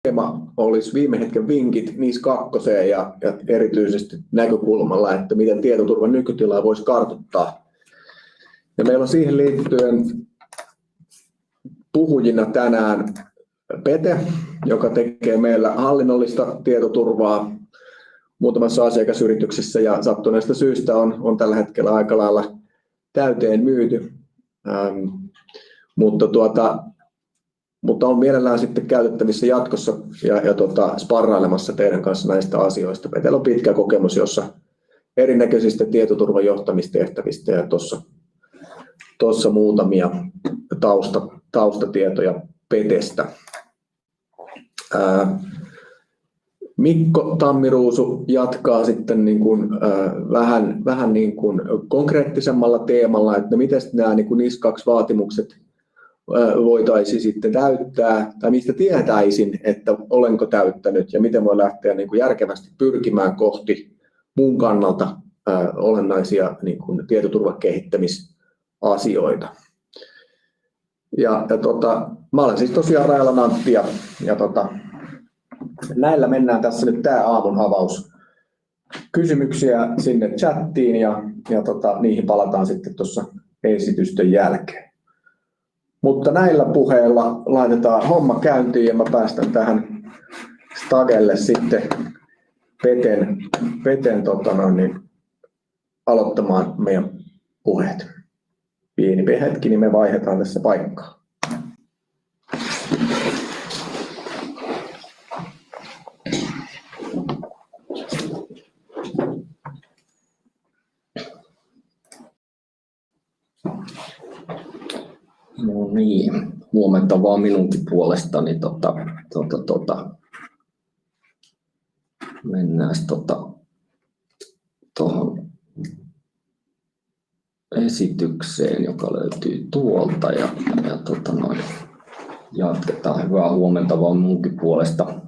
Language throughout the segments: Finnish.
teema olisi viime hetken vinkit NIS 2 ja erityisesti näkökulmalla, että miten tietoturvan nykytilaa voisi kartoittaa. Ja meillä on siihen liittyen puhujina tänään Pete, joka tekee meillä hallinnollista tietoturvaa muutamassa asiakasyrityksessä ja sattuneesta syystä on tällä hetkellä aika lailla täyteen myyty. Mutta on mielellään sitten käytettävissä jatkossa ja sparrailemassa teidän kanssa näistä asioista. Meillä on pitkä kokemus, jossa erinäköisistä tietoturvan johtamistehtävistä ja tuossa muutamia taustatietoja Petestä. Mikko Tammiruusu jatkaa sitten vähän niin kuin konkreettisemmalla teemalla, että miten nämä NIS 2 vaatimukset voitaisiin sitten täyttää, tai mistä tietäisin, että olenko täyttänyt ja miten voi lähteä järkevästi pyrkimään kohti mun kannalta olennaisia tietoturvakehittämisasioita. Mä olen siis tosiaan Rajalan Antti ja näillä mennään tässä nyt tämä aamun avaus. Kysymyksiä sinne chattiin ja niihin palataan sitten tuossa esitysten jälkeen. Mutta näillä puheilla laitetaan homma käyntiin ja mä päästän tähän stagelle sitten Peten aloittamaan meidän puheet. Pieni hetki, niin me vaihdetaan tässä paikkaa. No niin, huomenta vaan minunkin puolestani. Mennään tuohon esitykseen, joka löytyy tuolta ja jatketaan. Hyvää huomenta vaan minunkin puolesta.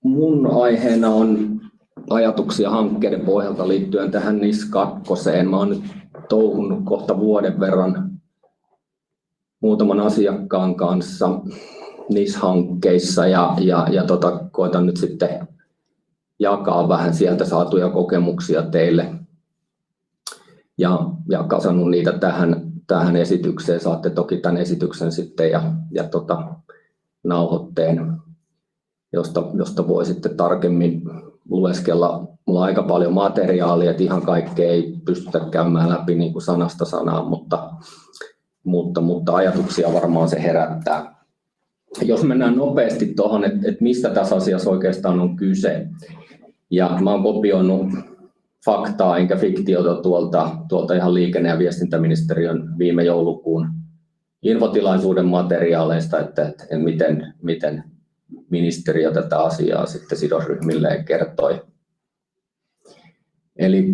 Mun aiheena on ajatuksia hankkeiden pohjalta liittyen tähän NIS 2. Mä oon nyt touhunut kohta vuoden verran muutaman asiakkaan kanssa NIS-hankkeissa ja koitan nyt sitten jakaa vähän sieltä saatuja kokemuksia teille ja kasannut niitä tähän esitykseen. Saatte toki tämän esityksen sitten ja nauhoitteen, josta voi sitten tarkemmin lueskella. Mulla on aika paljon materiaalia, että ihan kaikkea ei pystytä käymään läpi niin kuin sanasta sanaan, mutta ajatuksia varmaan se herättää. Jos mennään nopeasti tuohon, että mistä tässä asiassa oikeastaan on kyse. Ja mä oon kopioinut faktaa enkä fiktiota tuolta ihan liikenne- ja viestintäministeriön viime joulukuun infotilaisuuden materiaaleista, että miten ministeriö tätä asiaa sitten sidosryhmilleen kertoi. Eli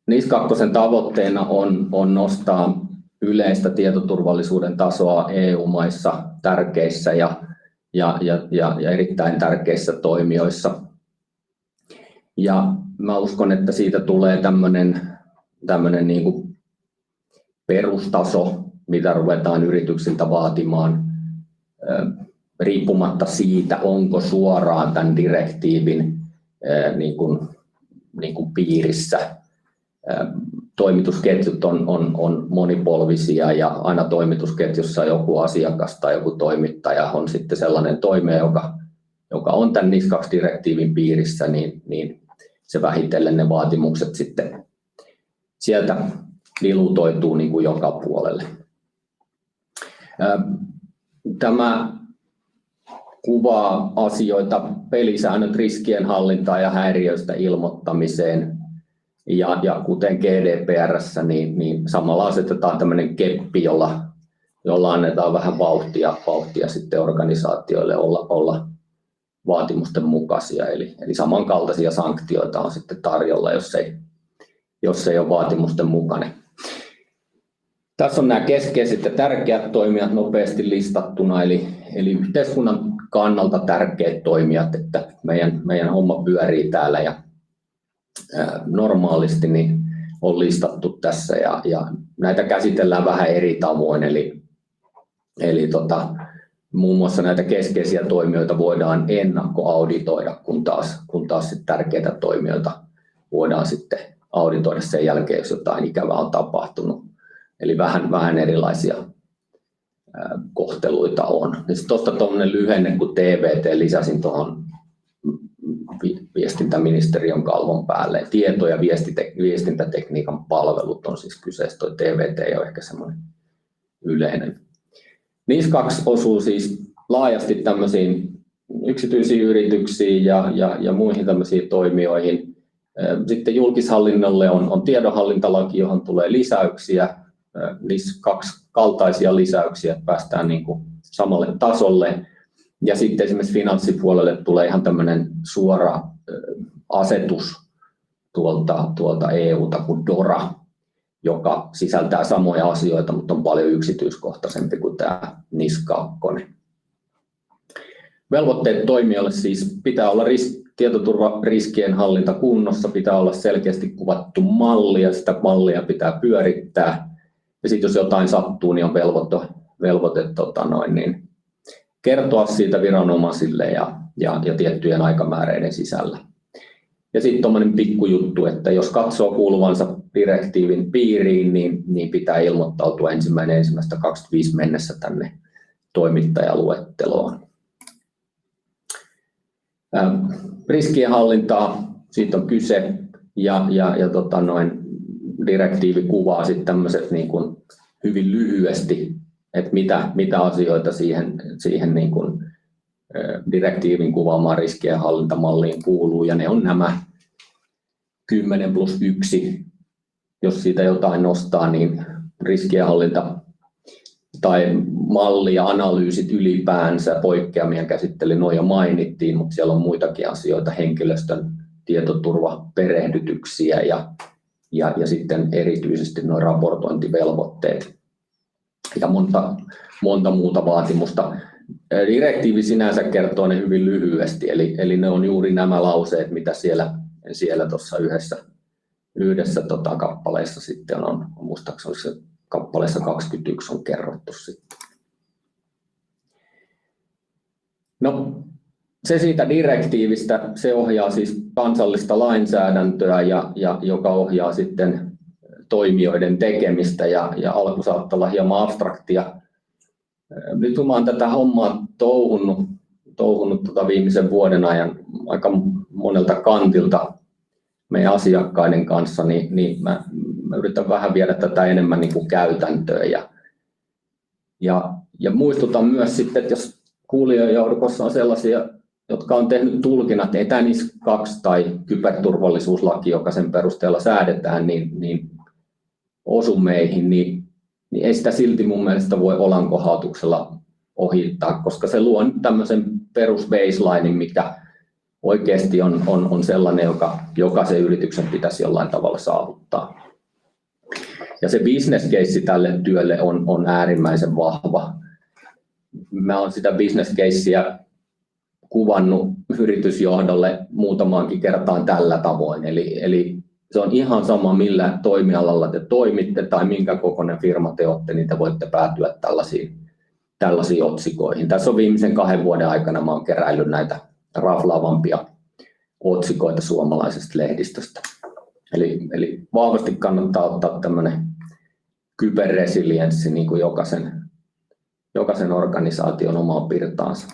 NIS 2 tavoitteena on nostaa yleistä tietoturvallisuuden tasoa EU-maissa tärkeissä ja erittäin tärkeissä toimijoissa. Ja mä uskon, että siitä tulee tämmöinen niin kuin perustaso, mitä ruvetaan yrityksiltä vaatimaan, riippumatta siitä, onko suoraan tämän direktiivin niin kuin piirissä. Toimitusketjut on monipolvisia ja aina toimitusketjussa joku asiakas tai joku toimittaja on sitten sellainen toimija, joka on tämän NIS 2-direktiivin piirissä, niin se vähitellen ne vaatimukset sitten sieltä vilutoituu niin kuin joka puolelle. Tämä kuvaa asioita, pelisäännöt riskien hallintaan ja häiriöistä ilmoittamiseen. Ja kuten GDPR:ssä, niin samalla asetetaan tämmöinen keppi, jolla annetaan vähän vauhtia sitten organisaatioille olla vaatimusten mukaisia. Eli samankaltaisia sanktioita on sitten tarjolla, jos ei ole vaatimusten mukainen. Tässä on nämä keskeiset ja tärkeät toimijat nopeasti listattuna, eli yhteiskunnan kannalta tärkeät toimijat, että meidän homma pyörii täällä ja normaalisti niin on listattu tässä ja näitä käsitellään vähän eri tavoin, eli Eli muun muassa näitä keskeisiä toimijoita voidaan ennakkoauditoida, kun taas sit tärkeitä toimijoita voidaan sitten auditoida sen jälkeen, jos jotain ikävää on tapahtunut. Eli vähän erilaisia kohteluita on. Tuosta tuommoinen lyhenne, kun TVT lisäsin tuohon viestintäministeriön kalvon päälle. Tieto- ja viestintätekniikan palvelut on siis kyseessä. Tuo TVT ei ole ehkä semmoinen yleinen. NIS 2 osuu siis laajasti tämmöisiin yksityisiin yrityksiin ja muihin tämmöisiin toimijoihin. Sitten julkishallinnolle on tiedonhallintalaki, johon tulee lisäyksiä, NIS 2 kaltaisia lisäyksiä, että päästään niin kuin samalle tasolle. Ja sitten esimerkiksi finanssipuolelle tulee ihan tämmöinen suora asetus tuolta EU:ta kuin DORA, joka sisältää samoja asioita, mutta on paljon yksityiskohtaisempi kuin tämä NIS 2. Velvoitteet toimijoille siis pitää olla tietoturvariskien hallinta kunnossa, pitää olla selkeästi kuvattu malli ja sitä mallia pitää pyörittää. Ja sitten jos jotain sattuu, niin on velvoite kertoa siitä viranomaisille ja tiettyjen aikamääreiden sisällä. Ja sitten tuommoinen pikkujuttu, että jos katsoo kuuluvansa direktiivin piiriin, niin pitää ilmoittautua 1.1.25 mennessä tänne toimittajaluetteloon. Riskien hallintaa, siitä on kyse ja direktiivi kuvaa sitten tämmöiset niin kuin hyvin lyhyesti, että mitä asioita siihen niin kuin direktiivin kuvaamaan riskien hallintamalliin kuuluu, ja ne on nämä 10+1. Jos siitä jotain nostaa, niin riskienhallinta tai malli ja analyysit ylipäänsä, poikkeamien käsittely, nuo jo mainittiin, mutta siellä on muitakin asioita, henkilöstön tietoturvaperehdytyksiä ja sitten erityisesti nuo raportointivelvoitteet ja monta muuta vaatimusta. Direktiivi sinänsä kertoo ne hyvin lyhyesti, eli ne on juuri nämä lauseet, mitä siellä tuossa yhdessä kappaleessa sitten on, muistaakseni se kappaleessa 21 on kerrottu sitten. No, se siitä direktiivistä, se ohjaa siis kansallista lainsäädäntöä joka ohjaa sitten toimijoiden tekemistä ja alku saattaa olla hieman abstraktia. Nyt kun mä olen tätä hommaa touhunut viimeisen vuoden ajan aika monelta kantilta meidän asiakkaiden kanssa, niin mä yritän vähän viedä tätä enemmän niin kuin käytäntöön. Ja muistutan myös sitten, että jos kuulijoiden joukossa on sellaisia, jotka on tehnyt tulkinnat, että NIS 2 tai kyberturvallisuuslaki, joka sen perusteella säädetään, niin osu meihin, niin ei sitä silti mun mielestä voi olankohautuksella ohittaa, koska se luo nyt tämmöisen perusbaselinein, mikä oikeasti on sellainen, joka jokaisen yrityksen pitäisi jollain tavalla saavuttaa. Ja se business case tälle työlle on äärimmäisen vahva. Mä olen sitä business casea kuvannut yritysjohdolle muutamaankin kertaan tällä tavoin. Eli se on ihan sama, millä toimialalla te toimitte tai minkä kokoinen firma te olette, niin te voitte päätyä tällaisiin otsikoihin. Tässä on viimeisen 2 vuoden aikana mä olen keräillyt näitä raflaavampia otsikoita suomalaisesta lehdistöstä. Eli vahvasti kannattaa ottaa tämmöinen kyberresilienssi niin kuin jokaisen organisaation omaan pirtaansa.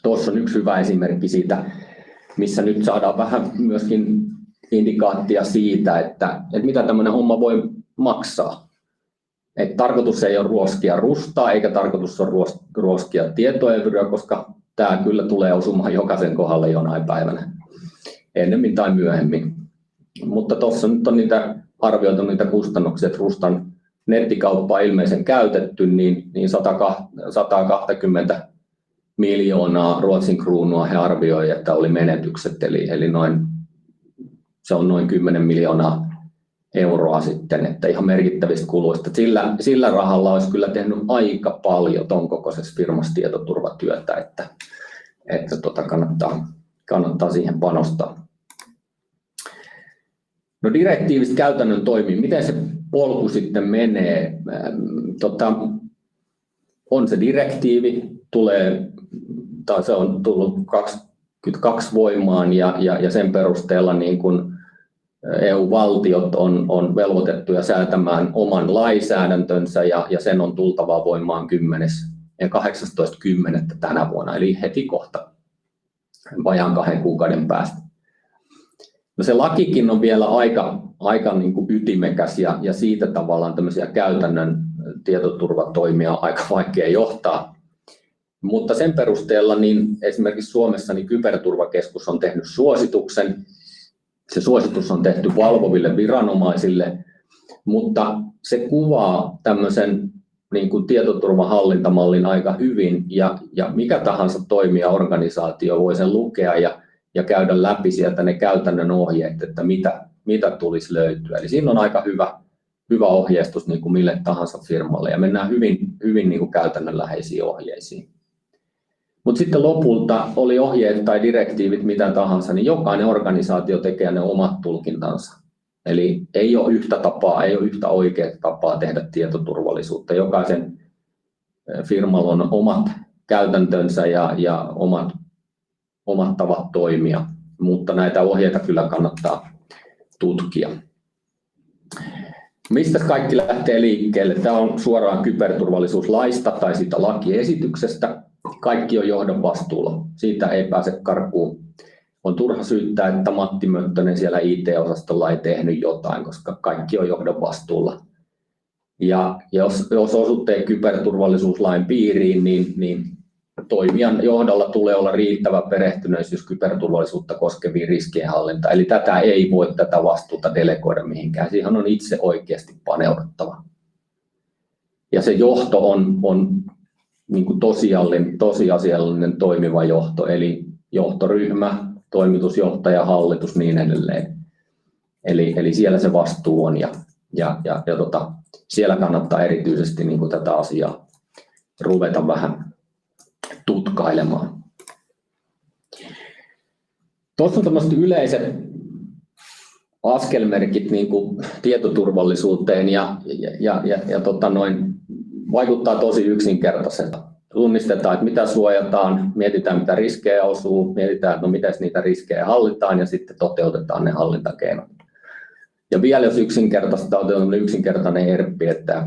Tuossa on yksi hyvä esimerkki siitä, missä nyt saadaan vähän myöskin indikaattia siitä, että mitä tämmöinen homma voi maksaa. Et tarkoitus ei ole ruoskia rustaa eikä tarkoitus ole ruoskia tietoevryä, koska tämä kyllä tulee osumaan jokaisen kohdalle jonain päivänä, ennemmin tai myöhemmin. Mutta tuossa nyt on arvioitu niitä kustannuksia, että rustan nettikauppaa ilmeisen käytetty, niin 120 miljoonaa Ruotsin kruunua he arvioi, että oli menetykset, eli se on noin 10 miljoonaa euroa sitten, että ihan merkittävistä kuluista. Sillä rahalla olisi kyllä tehnyt aika paljon ton kokoisessa firmassa tietoturvatyötä, että kannattaa siihen panostaa. No, direktiivistä käytännön toimii. Miten se polku sitten menee? on se direktiivi, se on tullut 2022 voimaan ja sen perusteella niin kun EU-valtiot on velvoitettuja säätämään oman lainsäädäntönsä ja sen on tultava voimaan 18.10. tänä vuonna, eli heti kohta vajaan 2 kuukauden päästä. No se lakikin on vielä aika niin kuin ytimekäs ja siitä tavallaan tämmöisiä käytännön tietoturvatoimia on aika vaikea johtaa. Mutta sen perusteella niin esimerkiksi Suomessa niin Kyberturvakeskus on tehnyt suosituksen. Se suositus on tehty valvoville viranomaisille, mutta se kuvaa tämmöisen niin kuin tietoturvahallintamallin aika hyvin ja mikä tahansa toimija organisaatio voi sen lukea ja käydä läpi sieltä ne käytännön ohjeet, että mitä tulisi löytyä. Eli siinä on aika hyvä ohjeistus niin kuin mille tahansa firmalle ja mennään hyvin niin kuin käytännönläheisiin ohjeisiin. Mutta sitten lopulta oli ohjeet tai direktiivit mitä tahansa, niin jokainen organisaatio tekee ne omat tulkintansa. Eli ei ole yhtä tapaa, ei ole yhtä oikeaa tapaa tehdä tietoturvallisuutta. Jokaisen firmalla on omat käytäntönsä ja omat tavat toimia, mutta näitä ohjeita kyllä kannattaa tutkia. Mistä kaikki lähtee liikkeelle? Tämä on suoraan kyberturvallisuuslaista tai siitä lakiesityksestä. Kaikki on johdon vastuulla. Siitä ei pääse karkuun. On turha syyttää, että Matti Möttönen siellä IT-osastolla ei tehnyt jotain, koska kaikki on johdon vastuulla. Ja jos osutte kyberturvallisuuslain piiriin, niin toimijan johdolla tulee olla riittävä perehtyneisyys kyberturvallisuutta koskeviin riskienhallintaan. Eli tätä ei voi tätä vastuuta delegoida mihinkään. Siihen on itse oikeasti paneuduttava. Ja se johto on niin kuin tosiasiallinen toimiva johto, eli johtoryhmä, toimitusjohtaja, hallitus niin edelleen. Eli siellä se vastuu on ja siellä kannattaa erityisesti niin kuin tätä asiaa ruveta vähän tutkailemaan. Tuossa on tämmöiset yleiset askelmerkit niin kuin tietoturvallisuuteen ja vaikuttaa tosi yksinkertaiselta. Tunnistetaan, että mitä suojataan, mietitään mitä riskejä osuu, mietitään, että no miten niitä riskejä hallitaan ja sitten toteutetaan ne hallintakeinot. Ja vielä jos yksinkertaista on yksinkertainen ERP, että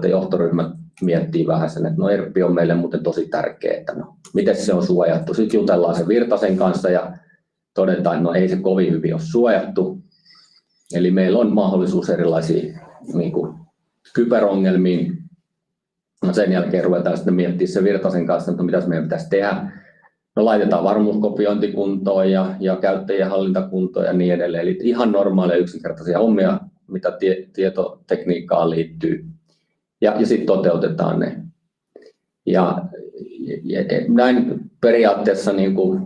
johtoryhmä miettii vähän sen, että no ERP on meille muuten tosi tärkeä, että no miten se on suojattu. Sitten jutellaan sen Virtasen kanssa ja todetaan, että no ei se kovin hyvin ole suojattu. Eli meillä on mahdollisuus erilaisiin niin kuin kyberongelmiin. No sen jälkeen ruvetaan sitten miettimään sen Virtasen kanssa, että mitä meidän pitäisi tehdä. No laitetaan varmuuskopiointi kuntoon ja käyttäjien hallintakuntoon ja niin edelleen. Eli ihan normaaleja yksinkertaisia hommia, mitä tietotekniikkaan liittyy. Ja sitten toteutetaan ne. Ja näin periaatteessa niin kuin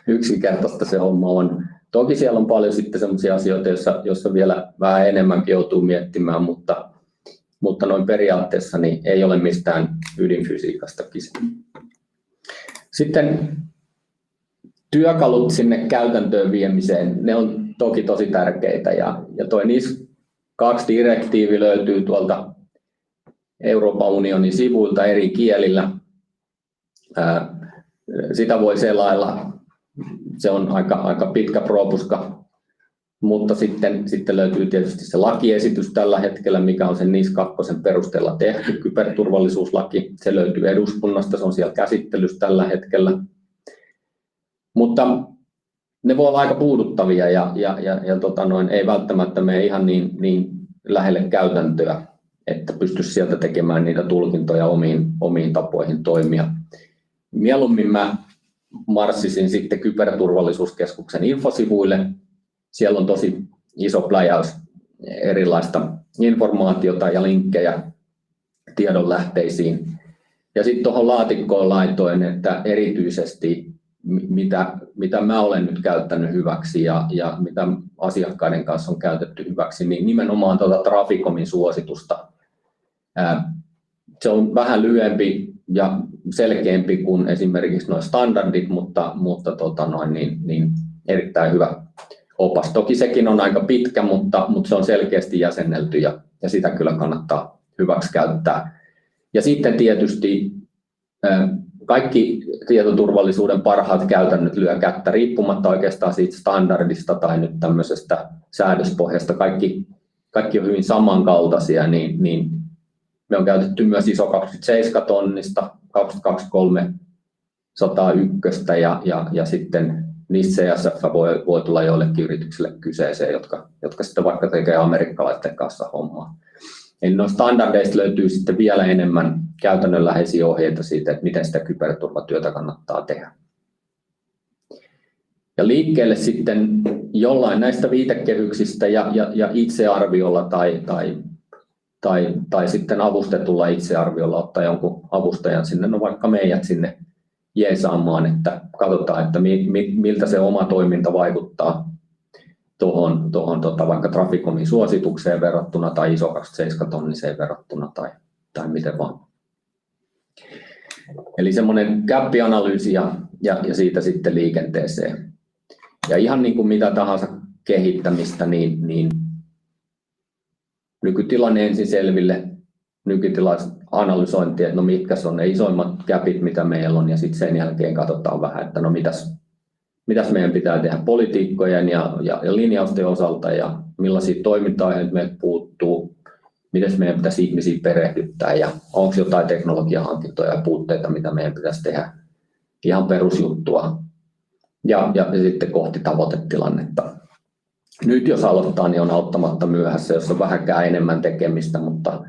yksinkertaista se homma on. Toki siellä on paljon sitten sellaisia asioita, joissa vielä vähän enemmänkin joutuu miettimään, mutta noin periaatteessa niin ei ole mistään ydinfysiikasta kyse. Sitten työkalut sinne käytäntöön viemiseen, ne on toki tosi tärkeitä ja toi NIS 2 direktiivi löytyy tuolta Euroopan unionin sivuilta eri kielillä. Sitä voi selailla, se on aika pitkä propuska, mutta sitten löytyy tietysti se lakiesitys tällä hetkellä, mikä on sen NIS 2 perusteella tehty, kyberturvallisuuslaki. Se löytyy eduskunnasta, se on siellä käsittelyssä tällä hetkellä. Mutta ne voi olla aika puuduttavia ja ei välttämättä mene ihan niin lähelle käytäntöä, että pystyisi sieltä tekemään niitä tulkintoja omiin tapoihin toimia. Mieluummin mä marssisin sitten Kyberturvallisuuskeskuksen infosivuille. Siellä on tosi iso pläjäys erilaista informaatiota ja linkkejä tiedonlähteisiin. Ja sitten tuohon laatikkoon laitoin, että erityisesti mitä mä olen nyt käyttänyt hyväksi ja mitä asiakkaiden kanssa on käytetty hyväksi, niin nimenomaan Traficomin suositusta. Se on vähän lyhyempi ja selkeämpi kuin esimerkiksi nuo standardit, mutta erittäin hyvä opas. Toki sekin on aika pitkä, mutta se on selkeästi jäsennelty ja sitä kyllä kannattaa hyväksi käyttää. Ja sitten tietysti kaikki tietoturvallisuuden parhaat käytännöt lyö kättä riippumatta oikeastaan siitä standardista tai nyt tämmöisestä säädöspohjasta. Kaikki on hyvin samankaltaisia, niin me on käytetty myös ISO 27 tonnista, 223 101 ja sitten niistä CSF voi tulla joillekin yrityksille kyseeseen, jotka sitten vaikka tekee amerikkalaisten kanssa hommaa. Eli noista standardeista löytyy sitten vielä enemmän käytännönläheisiä ohjeita siitä, että miten sitä kyberturvatyötä kannattaa tehdä. Ja liikkeelle sitten jollain näistä viitekehyksistä ja itsearviolla tai sitten avustetulla itsearviolla ottaa jonkun avustajan sinne, no vaikka meidät sinne jeesaamaan, että katsotaan, että miltä se oma toiminta vaikuttaa tuohon vaikka Traficomin suositukseen verrattuna tai ISO 27 tonniseen verrattuna tai miten vaan. Eli semmoinen gap-analyysi ja siitä sitten liikenteeseen. Ja ihan niin kuin mitä tahansa kehittämistä, niin nykytilanne ensin selville, nykytilan analysointi, että no mitkä on ne isoimmat gapit, mitä meillä on, ja sitten sen jälkeen katsotaan vähän, että no mitäs meidän pitää tehdä politiikkojen ja linjausten osalta, ja millaisia toiminta-aiheita meiltä puuttuu, miten meidän pitäisi ihmisiä perehdyttää, ja onko jotain teknologiahankintoja ja puutteita, mitä meidän pitäisi tehdä, ihan perusjuttua, ja sitten kohti tavoitetilannetta. Nyt jos aloittaa, niin on auttamatta myöhässä, jos on vähänkään enemmän tekemistä, mutta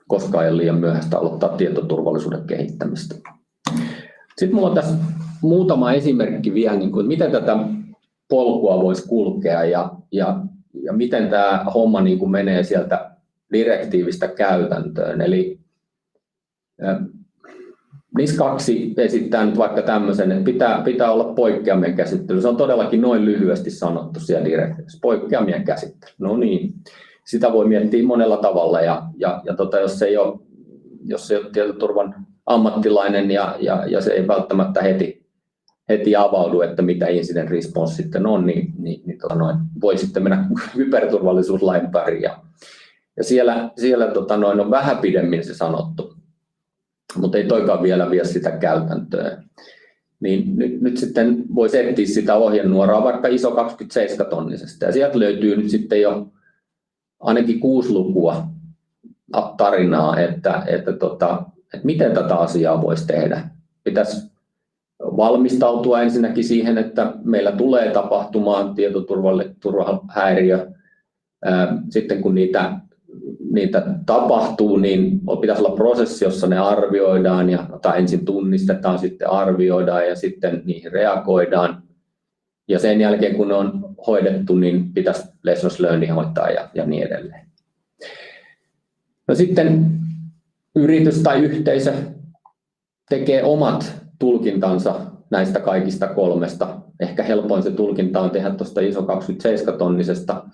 koskaan ei ole liian myöhäistä aloittaa tietoturvallisuuden kehittämistä. Sitten minulla on tässä muutama esimerkki vielä, niin kuin, miten tätä polkua voisi kulkea ja miten tämä homma niin kuin menee sieltä direktiivistä käytäntöön. Eli NIS 2 esittää nyt vaikka tämmöisen, että pitää olla poikkeamien käsittely. Se on todellakin noin lyhyesti sanottu siellä direktiivissä, poikkeamien käsittely. No niin, sitä voi miettiä monella tavalla ja jos ei ole tietoturvan ammattilainen ja se ei välttämättä heti avaudu, että mitä incident response sitten on, niin voi sitten mennä kyberturvallisuuslain pariin. Ja siellä on vähän pidemmin se sanottu, mutta ei toikaan vielä vie sitä käytäntöön. Niin nyt sitten voi etsiä sitä ohjenuoraa vaikka ISO 27 tonnisesta ja sieltä löytyy nyt sitten jo ainakin 6 lukua tarinaa, että miten tätä asiaa voisi tehdä. Pitäisi valmistautua ensinnäkin siihen, että meillä tulee tapahtumaan tietoturvahäiriö. Sitten kun niitä tapahtuu, niin pitäisi olla prosessi, jossa ne arvioidaan tai ensin tunnistetaan, sitten arvioidaan ja sitten niihin reagoidaan. Ja sen jälkeen kun ne on hoidettu, niin pitäisi lessons learning hoitaa ja niin edelleen. No sitten yritys tai yhteisö tekee omat tulkintansa näistä kaikista 3. Ehkä helpoin se tulkinta on tehdä tuosta ISO 27 tonnisesta.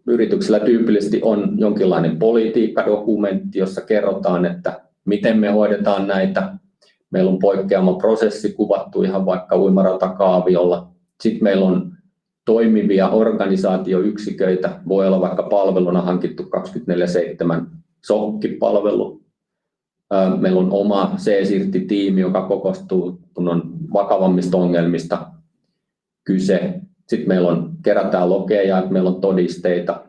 Yrityksellä tyypillisesti on jonkinlainen politiikkadokumentti, jossa kerrotaan, että miten me hoidetaan näitä. Meillä on poikkeama prosessi kuvattu ihan vaikka uimaratakaaviolla. Sitten meillä on toimivia organisaatioyksiköitä, voi olla vaikka palveluna hankittu 24/7 SOC-palvelu. Meillä on oma C-sirtti-tiimi, joka kokoostuu, kun on vakavammista ongelmista kyse. Sitten meillä kerätään logeja, että meillä on todisteita.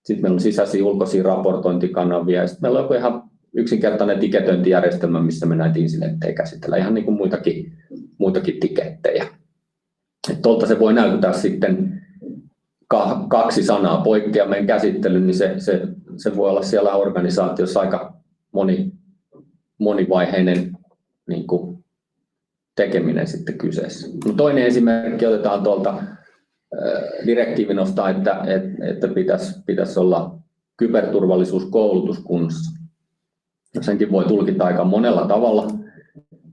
Sitten meillä on sisäisiä ulkoisia raportointikanavia. Ja sitten meillä on joku ihan yksinkertainen tiketöintijärjestelmä, missä me näitä incidenttejä käsitellään, ihan niin kuin muitakin tikettejä. Tuolta se voi näyttää sitten 2 sanaa, poikkeamien käsittely, niin se voi olla siellä organisaatiossa aika monivaiheinen niin kuin tekeminen sitten kyseessä. Toinen esimerkki otetaan tuolta direktiivi nostaa, että pitäisi olla kyberturvallisuuskoulutus kunnossa. Senkin voi tulkita aika monella tavalla,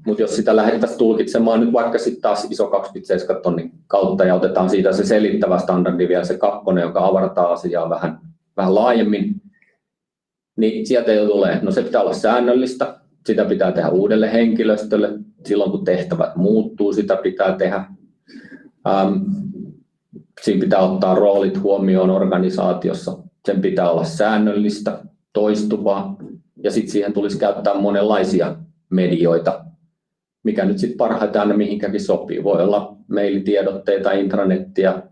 mutta jos sitä lähdettäisiin tulkitsemaan nyt vaikka sitten taas ISO 27 tonnin kautta ja otetaan siitä se selittävä standardi vielä se 2, joka avartaa asiaa vähän laajemmin, niin sieltä jo tulee, no se pitää olla säännöllistä, sitä pitää tehdä uudelle henkilöstölle, silloin kun tehtävät muuttuu, sitä pitää tehdä. Siinä pitää ottaa roolit huomioon organisaatiossa. Sen pitää olla säännöllistä, toistuvaa ja sitten siihen tulisi käyttää monenlaisia medioita, mikä nyt sitten parhaiten aina mihinkäkin sopii. Voi olla mailitiedotteita, intranettiä,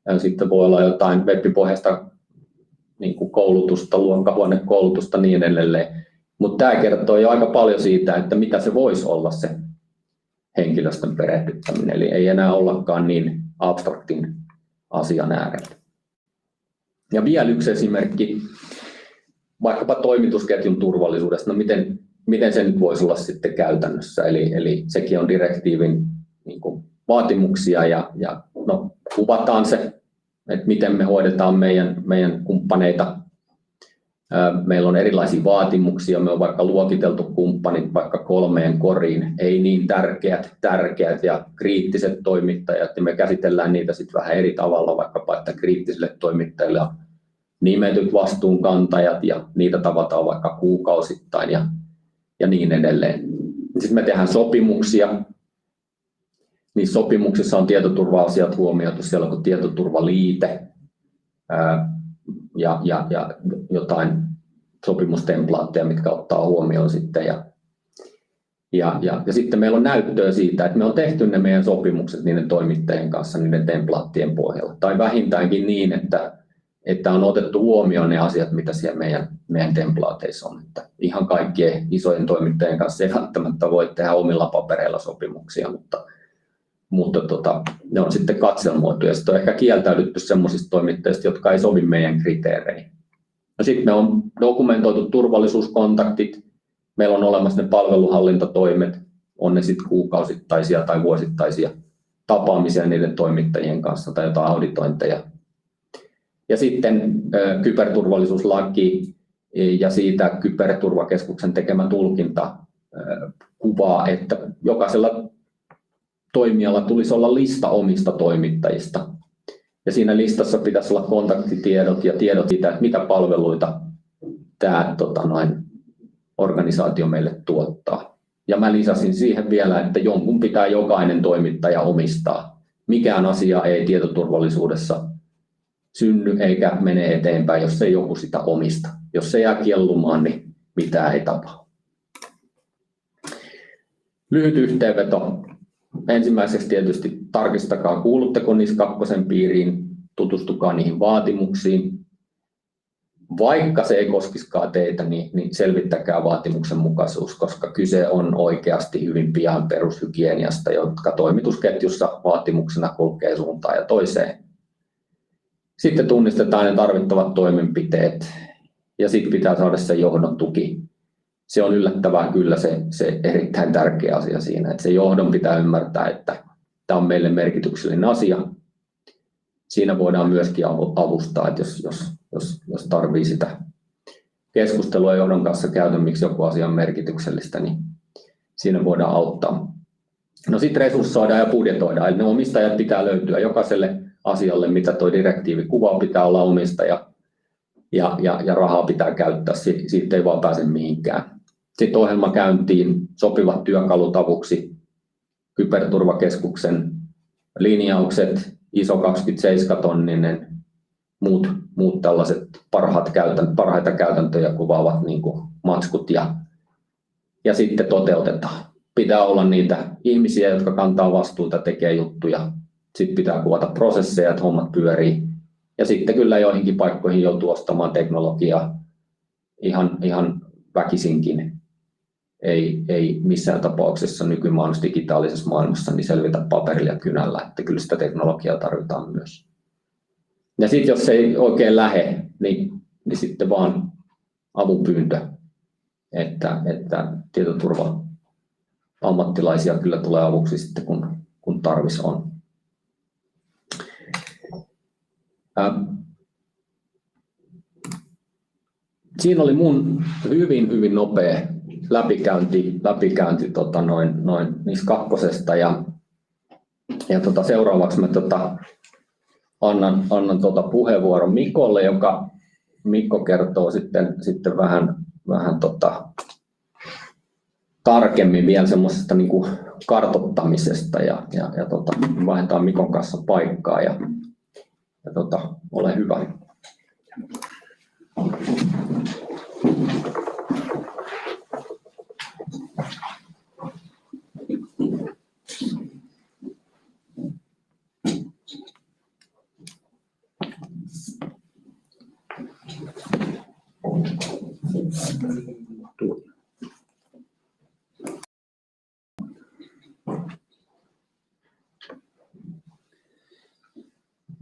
ja sitten voi olla jotain web-pohjaista niin kuin koulutusta, luokkahuonekoulutusta niin edelleen. Mutta tämä kertoo jo aika paljon siitä, että mitä se voisi olla se henkilöstön perehdyttäminen. Eli ei enää ollakaan niin abstraktin asian äärellä. Ja vielä yksi esimerkki, vaikkapa toimitusketjun turvallisuudesta. No miten se nyt voisi olla sitten käytännössä? Eli sekin on direktiivin niin kuin vaatimuksia ja kuvataan se, että miten me hoidetaan meidän kumppaneita. Meillä on erilaisia vaatimuksia, me on vaikka luokiteltu kumppanit vaikka 3 koriin, ei niin tärkeät ja kriittiset toimittajat, ja me käsitellään niitä sitten vähän eri tavalla, vaikkapa että kriittisille toimittajille on nimetyt vastuunkantajat ja niitä tavataan vaikka kuukausittain ja niin edelleen. Sitten me tehdään sopimuksia. Niissä sopimuksissa on tietoturva-asiat huomioitu, siellä on tietoturvaliite ja jotain sopimustemplaatteja, mitkä ottaa huomioon sitten. Ja sitten meillä on näyttöä siitä, että me on tehty ne meidän sopimukset niiden toimittajien kanssa niiden templaattien pohjalla. Tai vähintäänkin niin, että on otettu huomioon ne asiat, mitä siellä meidän templaateissa on. Että ihan kaikkien isojen toimittajien kanssa ei välttämättä voi tehdä omilla papereilla sopimuksia, mutta ne on sitten katselmuotoja. Sitten on ehkä kieltäydytty sellaisista toimittajista, jotka ei sovi meidän kriteereihin. No sitten me on dokumentoitu turvallisuuskontaktit, meillä on olemassa ne palveluhallintatoimet, on ne sitten kuukausittaisia tai vuosittaisia tapaamisia niiden toimittajien kanssa tai jotain auditointeja. Ja sitten kyberturvallisuuslaki ja siitä kyberturvakeskuksen tekemä tulkinta kuvaa, että jokaisella toimijalla tulisi olla lista omista toimittajista. Ja siinä listassa pitäisi olla kontaktitiedot ja tiedot siitä, että mitä palveluita tämä organisaatio meille tuottaa. Ja mä lisäsin siihen vielä, että jonkun pitää jokainen toimittaja omistaa. Mikään asia ei tietoturvallisuudessa synny eikä mene eteenpäin, jos ei joku sitä omista. Jos se jää kiellumaan, niin mitään ei tapahdu. Lyhyt yhteenveto. Ensimmäiseksi tietysti tarkistakaa, kuulutteko NIS2 piiriin, tutustukaa niihin vaatimuksiin. Vaikka se ei koskisikaan teitä, niin selvittäkää vaatimuksen mukaisuus, koska kyse on oikeasti hyvin pian perushygieniasta, jotka toimitusketjussa vaatimuksena kulkee suuntaan ja toiseen. Sitten tunnistetaan ne tarvittavat toimenpiteet ja sitten pitää saada se johdon tuki. Se on yllättävää kyllä se erittäin tärkeä asia siinä, että se johdon pitää ymmärtää, että tämä on meille merkityksellinen asia. Siinä voidaan myöskin avustaa, että jos tarvitsee sitä keskustelua johdon kanssa käydä, miksi joku asia on merkityksellistä, niin siinä voidaan auttaa. No sitten resurssoidaan ja budjetoidaan, eli ne omistajat pitää löytyä jokaiselle asialle, mitä tuo direktiivi kuvaa, pitää olla omistaja ja rahaa pitää käyttää, siitä ei vaan pääse mihinkään. Sitten ohjelma käyntiin, sopivat työkalut avuksi, kyberturvakeskuksen linjaukset, ISO 27-tonninen, muut tällaiset parhaita käytäntöjä kuvaavat niin kuin matskut ja sitten toteutetaan. Pitää olla niitä ihmisiä, jotka kantaa vastuuta, tekee juttuja. Sitten pitää kuvata prosesseja, että hommat pyörii. Ja sitten kyllä joihinkin paikkoihin joutuu ostamaan teknologiaa ihan väkisinkin. Ei missään tapauksessa nykymaailmassa digitaalisessa maailmassa niin selvitä paperilla ja kynällä, että kyllä sitä teknologiaa tarvitaan myös. Ja sitten jos ei oikein lähe, niin sitten vaan avunpyyntö, että tietoturva ammattilaisia kyllä tulee avuksi sitten, kun tarvis on. Siinä oli mun hyvin nopea läpikäynti NIS2 ja seuraavaksi mä annan puheenvuoron Mikolle, joka Mikko kertoo sitten vähän tarkemmin vielä semmoisesta niin kuin kartoittamisesta ja vaihdetaan Mikon kanssa paikkaa ja Ole hyvä.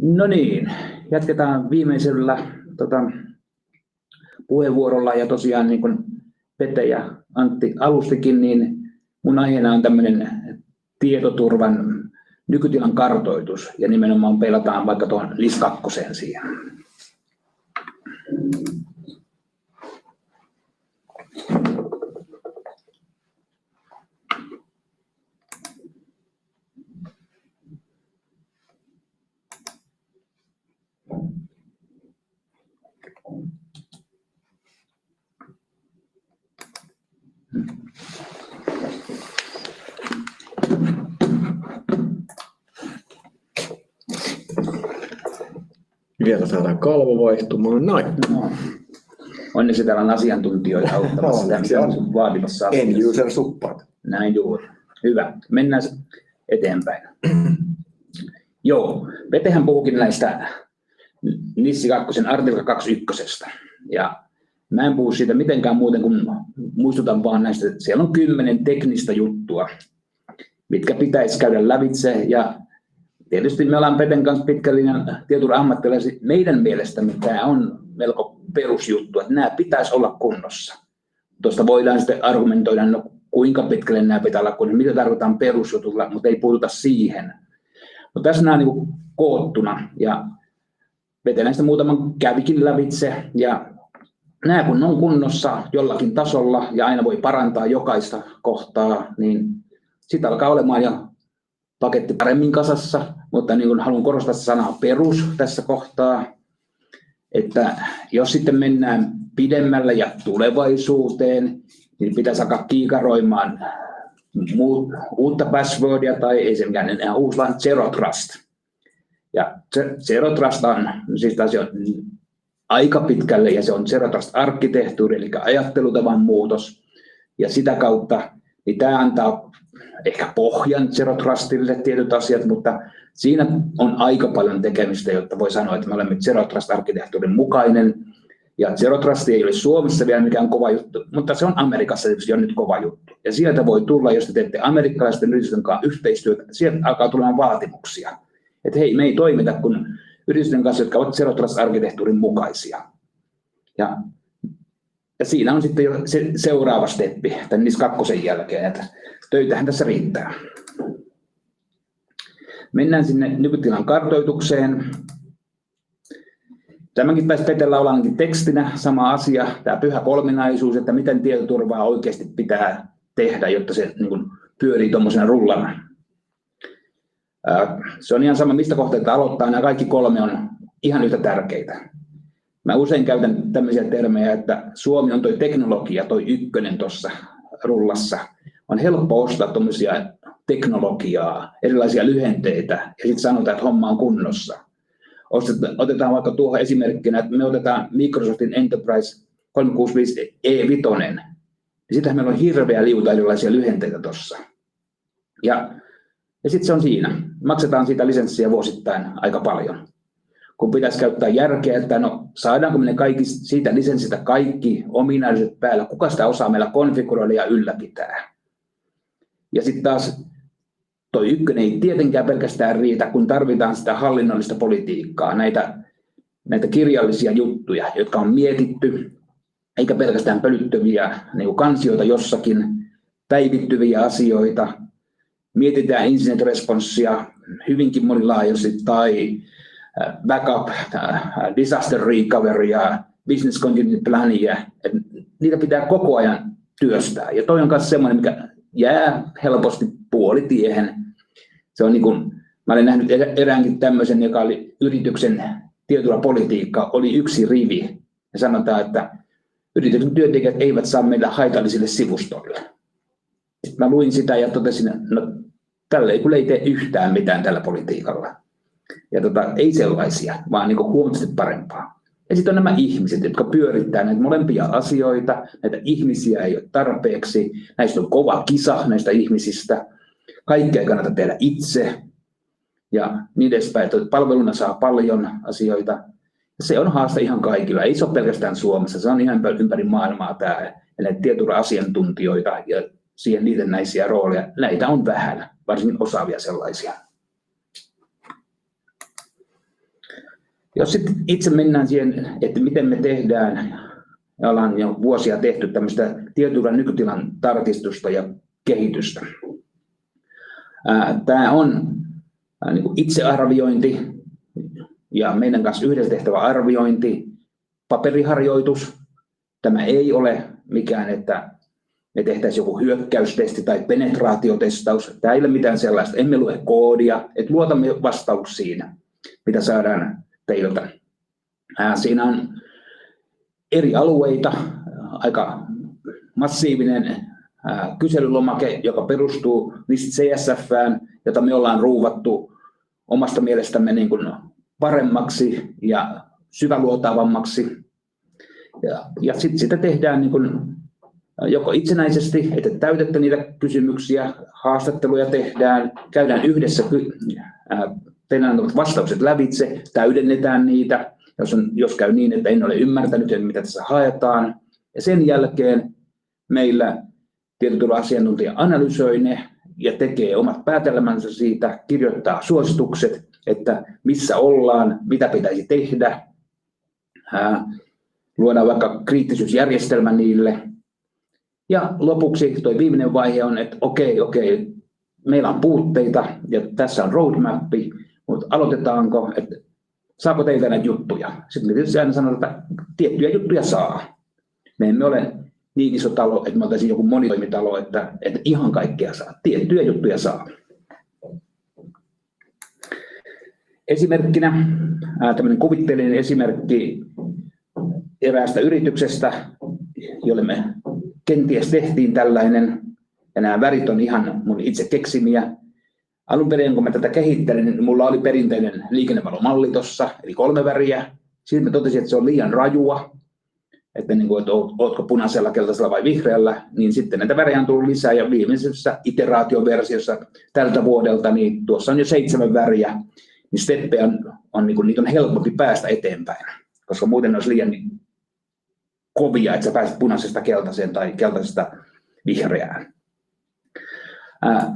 No niin, jatketaan viimeisellä puheenvuorolla ja tosiaan niin kuin Pete ja Antti alustikin, niin mun aiheena on tämmöinen tietoturvan nykytilan kartoitus ja nimenomaan peilataan vaikka tuon NIS2 siihen. Vielä saadaan kalvo vaihtumaan. Noin. No. Onneksi täällä on asiantuntijoita auttamassa tämmöisessä vaativassa asiassa. End user support. Näin juuri. Hyvä. Mennään eteenpäin. Joo, Petehän puhukin näistä NIS2 artikla 21. Ja mä en puhu siitä mitenkään muuten kuin muistutan vaan näistä, että siellä on 10 teknistä juttua, mitkä pitäisi käydä lävitse. Ja tietysti me ollaan Peten kanssa pitkän linjan tietoturvan ammattilaisia. Meidän mielestämme tämä on melko perusjuttu, että nämä pitäisi olla kunnossa. Tuosta voidaan sitten argumentoida, no, kuinka pitkälle nämä pitää olla kunnossa, mitä tarkoitaan perusjutulla, mutta ei puhuta siihen. Mutta tässä nämä on niin koottuna ja Pete näistä muutaman kävikin lävitse ja nämä kun on kunnossa jollakin tasolla ja aina voi parantaa jokaista kohtaa, niin sitten alkaa olemaan jo paketti paremmin kasassa, mutta niin kuin haluan korostaa sanaa perus tässä kohtaa, että jos sitten mennään pidemmälle ja tulevaisuuteen, niin pitäisi alkaa kiikaroimaan uutta passwordia tai ei se mikään enää uusi, vaan Zero Trust. Ja Zero Trust on siis taas jo aika pitkälle ja se on Zero Trust-arkkitehtuuri, eli ajattelutavan muutos. Ja sitä kautta niin tämä antaa ehkä pohjan Zero Trustille tietyt asiat, mutta siinä on aika paljon tekemistä, jotta voi sanoa, että me olemme Zero Trust-arkkitehtuurin mukainen. Ja Zero Trust ei ole Suomessa vielä mikään kova juttu, mutta se on Amerikassa tietysti jo nyt kova juttu. Ja sieltä voi tulla, jos te teette amerikkalaisten yritysten kanssa yhteistyötä, sieltä alkaa tulemaan vaatimuksia. Että hei, me ei toimita kuin yritysten kanssa, jotka ovat Zero Trust-arkkitehtuurin mukaisia. Ja siinä on sitten jo se seuraava steppi tämän NIS2 jälkeen, että töitähän tässä riittää. Mennään sinne nykytilan kartoitukseen. Tämänkin pääsi Petellä olla ainakin tekstinä sama asia, tämä pyhä kolminaisuus, että miten tietoturvaa oikeasti pitää tehdä, jotta se niin kuin pyörii tuommoisena rullana. Se on ihan sama, mistä kohteita aloittaa, nämä kaikki 3 on ihan yhtä tärkeitä. Mä usein käytän tämmöisiä termejä, että Suomi on toi teknologia, toi 1 tuossa rullassa. On helppo ostaa tuommoisia teknologiaa, erilaisia lyhenteitä ja sitten sanotaan, että homma on kunnossa. Otetaan vaikka tuohon esimerkkinä, että me otetaan Microsoftin Enterprise 365 E5. Ja sitähän meillä on hirveä liuta erilaisia lyhenteitä tuossa. Ja sitten se on siinä. Maksetaan siitä lisenssiä vuosittain aika paljon. Kun pitäisi käyttää järkeä, että no saadaanko me kaikki siitä lisenssistä kaikki ominaisuudet päällä, kuka sitä osaa meillä konfiguroida ja ylläpitää. Ja sitten taas toi 1 ei tietenkään pelkästään riitä, kun tarvitaan sitä hallinnollista politiikkaa, näitä kirjallisia juttuja, jotka on mietitty, eikä pelkästään pölyttäviä niin kansioita jossakin, päivittyviä asioita. Mietitään incident responssia hyvinkin monilaajoisesti tai backup, disaster recovery ja business continuity plania. Niitä pitää koko ajan työstää. Ja toi on myös semmoinen, mikä jää helposti puolitiehen. Se on niin kuin, mä olen nähnyt eräänkin tämmöisen, joka oli yrityksen tietoturvapolitiikka, oli 1 rivi. Ja sanotaan, että yrityksen työntekijät eivät saa mennä haitallisille sivustoille. Sitten mä luin sitä ja totesin, no tällä ei yhtään mitään tällä politiikalla. Ja ei sellaisia, vaan niin kuin huomattavasti parempaa. Ja sitten on nämä ihmiset, jotka pyörittää näitä molempia asioita. Näitä ihmisiä ei ole tarpeeksi. Näistä on kova kisa näistä ihmisistä. Kaikkea ei kannata tehdä itse. Ja niin edespäin, että palveluna saa paljon asioita. Se on haaste ihan kaikilla. Ei se ole pelkästään Suomessa. Se on ihan ympäri maailmaa tämä. Ja näitä tietoturva-asiantuntijoita ja siihen liitännäisiä rooleja. Näitä on vähän, varsinkin osaavia sellaisia. Jos sitten itse mennään siihen, että miten me tehdään, ja ollaan jo vuosia tehty tämmöistä tietoturvan nykytilan tarkistusta ja kehitystä. Tämä on niin kuin itsearviointi ja meidän kanssa yhdessä tehtävä arviointi, paperiharjoitus. Tämä ei ole mikään, että me tehtäisiin joku hyökkäystesti tai penetraatiotestaus. Tämä ei ole mitään sellaista. Emme lue koodia, että luotamme vastauksiin, mitä saadaan teiltä. Siinä on eri alueita, aika massiivinen kyselylomake, joka perustuu CSF:ään, jota me ollaan ruuvattu omasta mielestämme niin kuin paremmaksi ja syväluotaavammaksi. Ja sitten sitä tehdään niin kuin joko itsenäisesti, että täytätte niitä kysymyksiä, haastatteluja tehdään, käydään yhdessä, tehdään vastaukset lävitse, täydennetään niitä, jos käy niin, että en ole ymmärtänyt, mitä tässä haetaan. Ja sen jälkeen meillä tietoturva-asiantuntija analysoi ne ja tekee omat päätelmänsä siitä, kirjoittaa suositukset, että missä ollaan, mitä pitäisi tehdä. Luodaan vaikka kriittisyysjärjestelmä niille. Ja lopuksi tuo viimeinen vaihe on, että okei, meillä on puutteita ja tässä on roadmappi, mutta aloitetaanko, että saako teiltä näitä juttuja? Sitten me tietysti aina sanotaan, että tiettyjä juttuja saa. Me emme ole niin iso talo, että me oltaisiin joku monitoimitalo, että ihan kaikkea saa. Tiettyjä juttuja saa. Esimerkkinä tämmöinen kuvitteellinen esimerkki eräästä yrityksestä, jolle me kenties tehtiin tällainen, ja nämä värit on ihan mun itse keksimiä. Alun perin, kun mä tätä kehittelin, niin mulla oli perinteinen liikennevalomalli tuossa, eli 3 väriä. Sitten mä totesin, että se on liian rajua, että, niin kuin, että ootko punaisella, keltaisella vai vihreällä, niin sitten näitä värejä on tullut lisää, ja viimeisessä iteraatioversiossa tältä vuodelta, niin tuossa on jo 7 väriä, niin steppejä on niin kuin, niitä on helpompi päästä eteenpäin, koska muuten ne olisi liian kovia, että sä pääset punaisesta keltaiseen tai keltaisesta vihreään.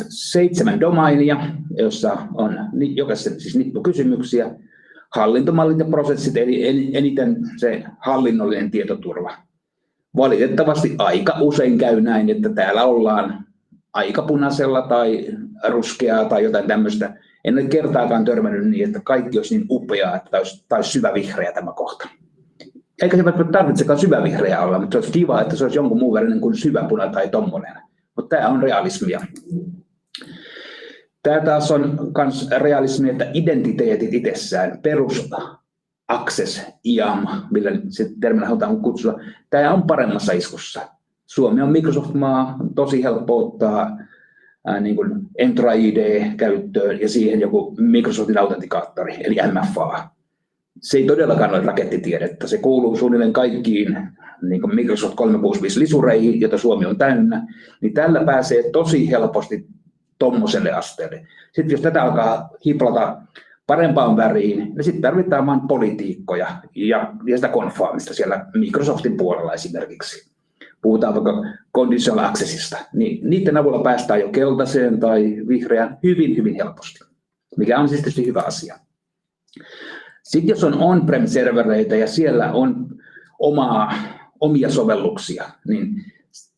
7 domainia, jossa on jokaisen siis nippukysymyksiä, hallintomallit ja prosessit, eli eniten se hallinnollinen tietoturva. Valitettavasti aika usein käy näin, että täällä ollaan aika punaisella tai ruskeaa tai jotain tämmöistä. En ole kertaakaan törmännyt niin, että kaikki olisi niin upeaa, että tämä olisi syvävihreä tämä kohta. Eikä se tarvitsekaan syvävihreä olla, mutta se olisi kiva, että se olisi jonkun muun värinen kuin syväpuna tai tommonen. Mutta tämä on realismia. Tämä taas on myös realismia, että identiteetit itsessään, perus access, IAM, millä se termillä halutaan kutsua, tämä on paremmassa iskussa. Suomi on Microsoft-maa, on tosi helppo ottaa niin kuin Entra ID käyttöön ja siihen joku Microsoftin autentikaattori, eli MFA. Se ei todellakaan ole rakettitiedettä, se kuuluu suunnilleen kaikkiin niin kuin Microsoft 365-lisureihin, joita Suomi on täynnä, niin tällä pääsee tosi helposti tommoselle asteelle. Sitten jos tätä alkaa hiplata parempaan väriin, niin sitten tarvitaan vain politiikkoja ja sitä konfaamista siellä Microsoftin puolella esimerkiksi. Puhutaan vaikka conditional accessista, niin niiden avulla päästään jo keltaiseen tai vihreään hyvin, hyvin helposti, mikä on siis tietysti hyvä asia. Sitten jos on on-prem-servereitä ja siellä on omia sovelluksia, niin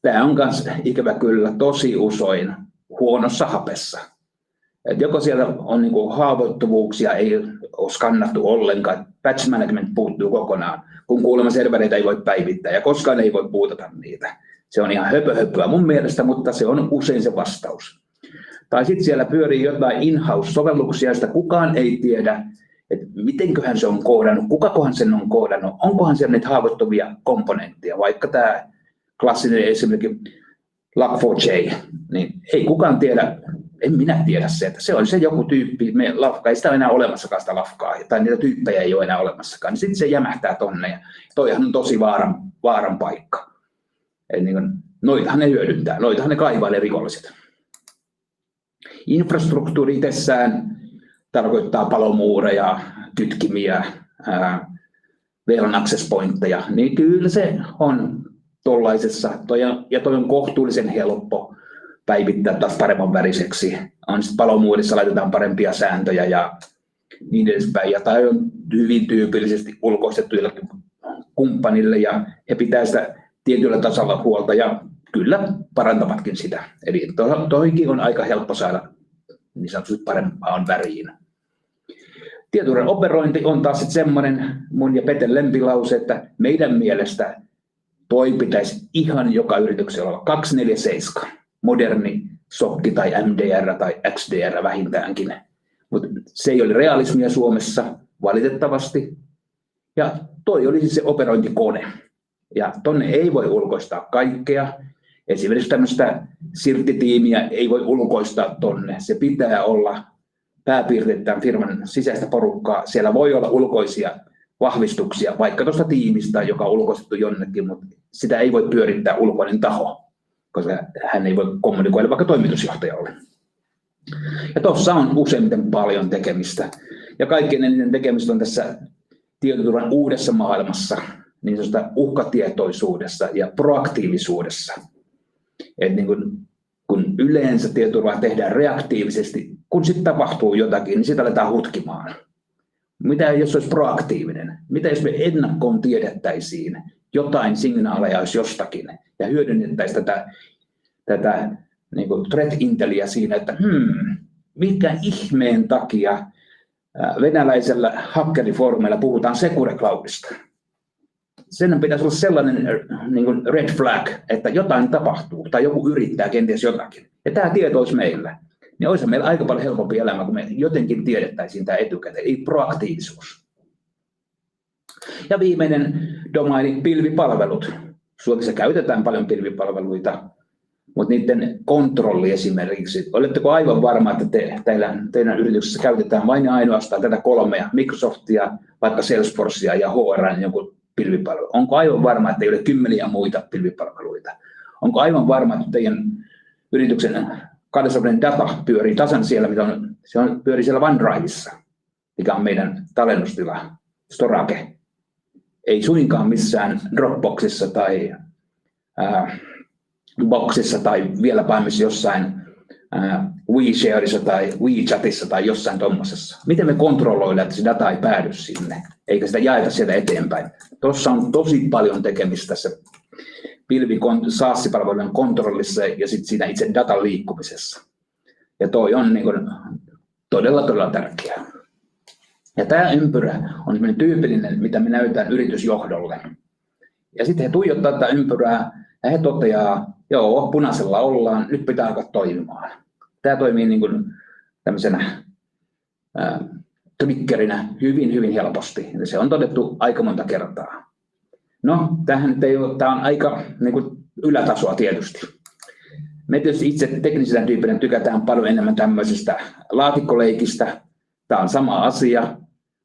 tämä on myös ikävä kyllä tosi usein huonossa hapessa. Et joko siellä on niinku haavoittuvuuksia, ei ole skannattu ollenkaan, patch management puuttuu kokonaan, kun kuulemma servereitä ei voi päivittää ja koskaan ei voi puutata niitä. Se on ihan höpöhöpöä mun mielestä, mutta se on usein se vastaus. Tai sitten siellä pyörii jotain in-house-sovelluksia, joista kukaan ei tiedä, että mitenköhän se on koodannut, kukakohan sen on koodannut, onkohan siellä niitä haavoittuvia komponentteja, vaikka tämä klassinen esimerkiksi Log4j, niin ei kukaan tiedä, En minä tiedä se, että se on se joku tyyppi, lafka, ei sitä ole enää olemassakaan sitä lafkaa, tai niitä tyyppejä ei ole enää olemassakaan, niin sitten se jämähtää tonne, ja toihan on tosi vaaran paikka. Eli niin kuin, noitahan ne hyödyntää, noitahan ne kaivailee rikolliset. Infrastruktuuri itsessään tarkoittaa palomuureja, kytkimiä, VLAN access pointteja, niin kyllä se on tuollaisessa, ja toi on kohtuullisen helppo päivittää taas paremman väriseksi. On sitten palomuurissa laitetaan parempia sääntöjä ja niin edespäin, ja tai on hyvin tyypillisesti ulkoistettu jollekin kumppanille, ja he pitää sitä tietyllä tasolla huolta, ja kyllä parantavatkin sitä. Eli toikin on aika helppo saada niin sanotusti parempaan väriin. Tietoturvan operointi on taas semmoinen mun ja Peten lempilause, että meidän mielestä toi pitäisi ihan joka yrityksellä olla 247, moderni SOC tai MDR tai XDR vähintäänkin. Mutta se ei ole realismia Suomessa valitettavasti. Ja toi oli siis se operointikone. Ja tonne ei voi ulkoistaa kaikkea. Esimerkiksi tämmöistä sirttitiimiä ei voi ulkoistaa tonne. Se pitää olla pääpiirteittäin firman sisäistä porukkaa. Siellä voi olla ulkoisia vahvistuksia, vaikka tuosta tiimistä, joka on ulkoistettu jonnekin, mutta sitä ei voi pyörittää ulkoinen taho, koska hän ei voi kommunikoida vaikka toimitusjohtajalle. Ja tuossa on useimmiten paljon tekemistä. Ja kaikkein eniten tekemistä on tässä tietoturvan uudessa maailmassa, niin sanotusta uhkatietoisuudessa ja proaktiivisuudessa. Et niin kun yleensä tietoturvaa tehdään reaktiivisesti, kun sitten tapahtuu jotakin, niin sitä aletaan hutkimaan. Mitä jos olisi proaktiivinen? Mitä jos me ennakkoon tiedettäisiin jotain signaaleja olisi jostakin ja hyödynnettäisiin tätä niin kuin threat intelliä siinä, että mikä ihmeen takia venäläisellä hackerifoorumilla puhutaan Secure Cloudista. Sen pitäisi olla sellainen niin kuin red flag, että jotain tapahtuu tai joku yrittää kenties jotakin. Ja tämä tieto olisi meillä. Niin olisi meillä aika paljon helpompi elämä, kun me jotenkin tiedettäisiin tämä etukäteen, eli proaktiivisuus. Ja viimeinen domaini, pilvipalvelut. Suomessa käytetään paljon pilvipalveluita, mutta niiden kontrolli esimerkiksi. Oletteko aivan varma, että teidän yrityksessä käytetään vain ja ainoastaan tätä 3, Microsoftia, vaikka Salesforcea ja HR:n jonkun pilvipalvelu? Onko aivan varma, että ei ole 10 muita pilvipalveluita? Onko aivan varma, että teidän yrityksen kansainvälinen data pyörii tasan siellä, pyörii siellä OneDriveissa, mikä on meidän tallennustila, storage. Ei suinkaan missään Dropboxissa tai Boxissa tai vielä pahimmissa jossain WeShareissa tai WeChatissa tai jossain tuommoisessa. Miten me kontrolloidaan, että se data ei päädy sinne, eikä sitä jaeta sieltä eteenpäin? Tuossa on tosi paljon tekemistä tässä SaaS-palvelujen kontrollissa ja sitten siinä itse datan liikkumisessa. Ja toi on niin kuin todella tärkeää. Ja tämä ympyrä on tyypillinen, mitä me näytetään yritysjohdolle. Ja sitten he tuijottaa tätä ympyrää ja he toteaa, joo, punaisella ollaan, nyt pitää alkaa toimimaan. Tämä toimii niin kuin tämmöisenä triggerinä hyvin helposti. Ja se on todettu aika monta kertaa. No, tämä on aika niin kuin ylätasoa tietysti. Me tietysti itse teknisenä tyyppinä tykätään paljon enemmän tämmöisestä laatikkoleikistä. Tämä on sama asia.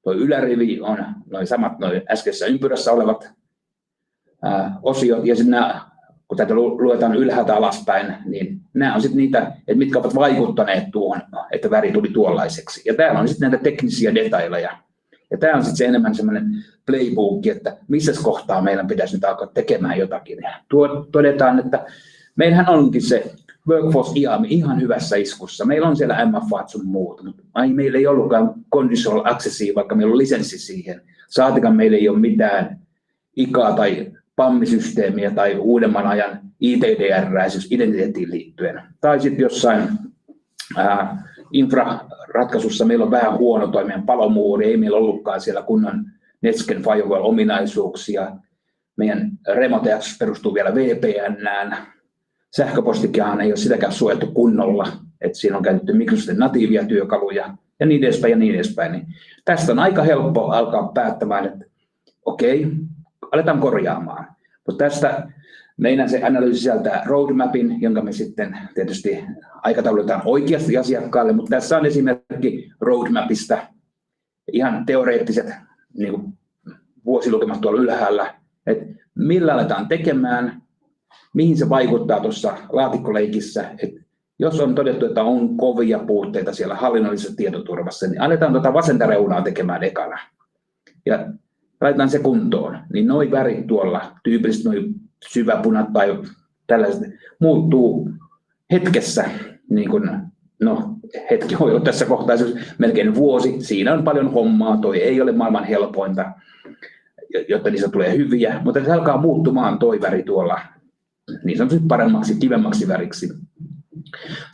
Tuo ylärivi on noin samat äskeisessä ympyrässä olevat osiot. Ja sitten kun tätä luetaan ylhäältä alaspäin, niin nämä on sitten niitä, että mitkä ovat vaikuttaneet tuohon, että väri tuli tuollaiseksi. Ja täällä on sitten näitä teknisiä detaileja. Ja tämä on sitten se enemmän semmoinen playbook, että missä kohtaa meidän pitäisi nyt alkaa tekemään jotakin. Ja todetaan, että meillähän onkin se Workforce IAM ihan hyvässä iskussa. Meillä on siellä MFA sun muut, mutta meillä ei ollutkaan conditional accessia, vaikka meillä on lisenssi siihen. Saatikaan meillä ei ole mitään IKA tai PAM-systeemiä tai uudemman ajan ITDR identiteettiin liittyen. Tai sitten jossain infraratkaisussa meillä on vähän huono toimien palomuuri, ei meillä ollutkaan siellä kunnon Netscan Firewall-ominaisuuksia. Meidän Remote Access perustuu vielä VPN:ään. Sähköpostikinhan ei ole sitäkään suojattu kunnolla, että siinä on käytetty Microsoftin natiivia työkaluja ja niin edespäin ja niin edespäin. Niin tästä on aika helppo alkaa päättämään, että okei, aletaan korjaamaan. Mutta tästä Meidän se analyysi sisältää roadmapin, jonka me sitten tietysti aikataulutetaan oikeasti asiakkaalle, mutta tässä on esimerkki roadmapista, ihan teoreettiset niin kuin vuosilukemat tuolla ylhäällä, että millä aletaan tekemään, mihin se vaikuttaa tuossa laatikkoleikissä. että jos on todettu, että on kovia puutteita siellä hallinnollisessa tietoturvassa, niin aletaan tuota vasenta reunaa tekemään ekana. Ja laitetaan se kuntoon, niin noi värit tuolla, tyypillisesti noi syväpunat tai tällaiset, muuttuu hetkessä, niin kuin, no hetki voi olla tässä kohtaa melkein vuosi, siinä on paljon hommaa, toi ei ole maailman helpointa, jotta niistä tulee hyviä, mutta se alkaa muuttumaan toi väri tuolla niin sanotusti paremmaksi, kivemmaksi väriksi.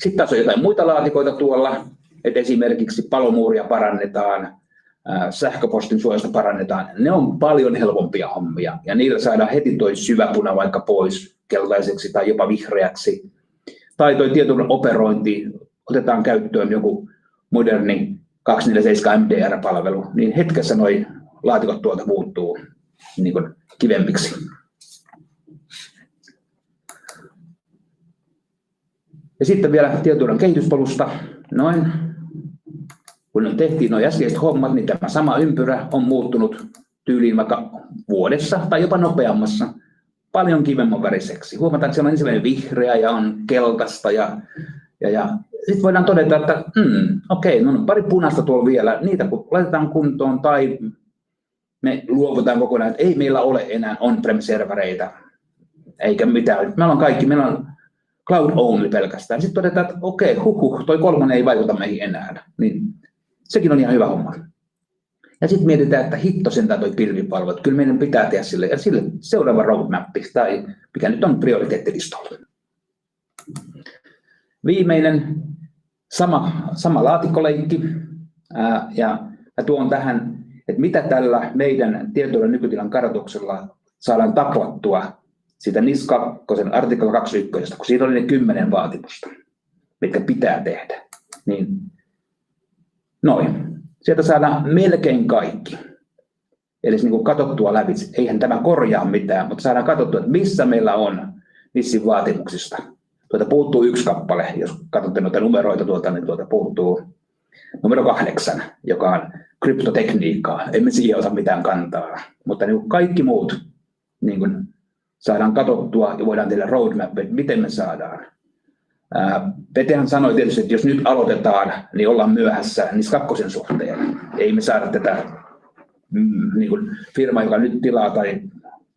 Sitten taas on jotain muita laatikoita tuolla, että esimerkiksi palomuuria parannetaan, sähköpostin suojasta parannetaan. Ne on paljon helpompia hommia ja niillä saadaan heti toi syväpuna vaikka pois keltaiseksi tai jopa vihreäksi. Tai toi tietoturvan operointi, otetaan käyttöön joku moderni 247 MDR-palvelu, niin hetkessä noi laatikot tuolta muuttuu niin kuin kivemmiksi. Ja sitten vielä tietoturvan kehityspolusta. Noin. Kun tehtiin nuo äskeiset hommat, niin tämä sama ympyrä on muuttunut tyyliin vaikka vuodessa tai jopa nopeammassa paljon kivemman väriseksi. Huomataan, että siellä on ensimmäinen vihreä ja on keltaista ja sitten voidaan todeta, että okei, no on pari punaista tuolla vielä, niitä kun laitetaan kuntoon tai me luovutaan kokonaan, että ei meillä ole enää on-prem-servereitä eikä mitään. Meillä on cloud only pelkästään. Sitten todetaan, että okei, toi kolmonen ei vaikuta meihin enää. Niin sekin on ihan hyvä homma. Ja sitten mietitään, että hitto sentään toi pilvipalvelu. Kyllä meidän pitää tehdä sille seuraava roadmap, tai mikä nyt on prioriteettilistalla. Viimeinen, sama laatikkoleikki. Ja tuon tähän, että mitä tällä meidän tietoturvan nykytilan kartoituksella saadaan taklattua siitä NIS2 artikla 21, kun siinä oli ne 10 vaatimusta, mitkä pitää tehdä. Niin noin. Sieltä saadaan melkein kaikki. Eli niin kuin katsottua läpi, eihän tämä korjaa mitään, mutta saadaan katsottua, että missä meillä on NISin vaatimuksista. Tuolta puuttuu 1 kappale, jos katsotte noita numeroita tuolta, niin tuolta puuttuu numero 8, joka on kryptotekniikkaa. Emme siihen osaa mitään kantaa, mutta niin kuin kaikki muut niin kuin saadaan katsottua ja voidaan tehdä roadmap, että miten me saadaan. Petehän sanoi tietysti, että jos nyt aloitetaan, niin ollaan myöhässä NIS2 suhteen. Ei me saada tätä niin kuin firma, joka nyt tilaa tai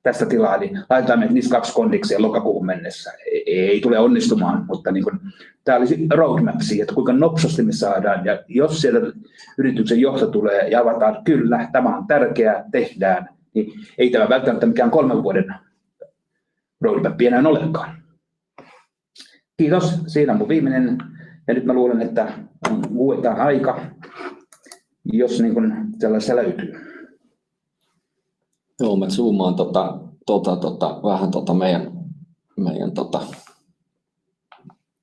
tästä tilaa, niin laitetaan meidät NIS2-kondikseen lokakuuhun mennessä. Ei tule onnistumaan, mutta niin kuin, tämä olisi roadmap siihen, että kuinka nopsasti me saadaan. Ja jos sieltä yrityksen johto tulee ja avataan, kyllä, tämä on tärkeää, tehdään, niin ei tämä välttämättä mikään 3 vuoden roadmap enää olekaan. Kiitos, siinä on mun viimeinen. Ja nyt mä luulen, että luetaan aika, jos niin kuin sellaisessa löytyy. Joo, mä zoomaan vähän meidän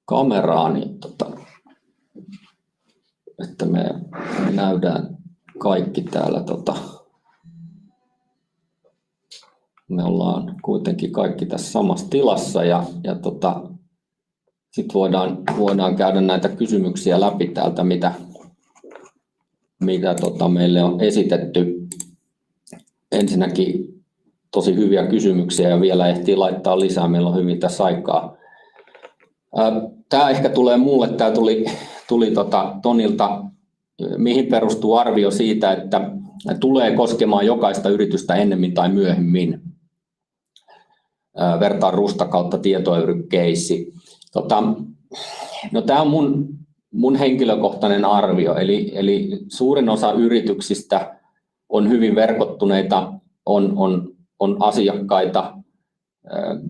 kameraa, niin että me nähdään kaikki täällä. Me ollaan kuitenkin kaikki tässä samassa tilassa ja sitten voidaan käydä näitä kysymyksiä läpi täältä, mitä meille on esitetty. Ensinnäkin tosi hyviä kysymyksiä ja vielä ehtii laittaa lisää, meillä on hyvin tässä aikaa. Tämä ehkä tulee mulle, tämä tuli Tonilta, mihin perustuu arvio siitä, että tulee koskemaan jokaista yritystä ennemmin tai myöhemmin. Vertaan Rusta kautta tietoyhdykeissi. No, tämä on mun henkilökohtainen arvio, eli suurin osa yrityksistä on hyvin verkottuneita, on asiakkaita.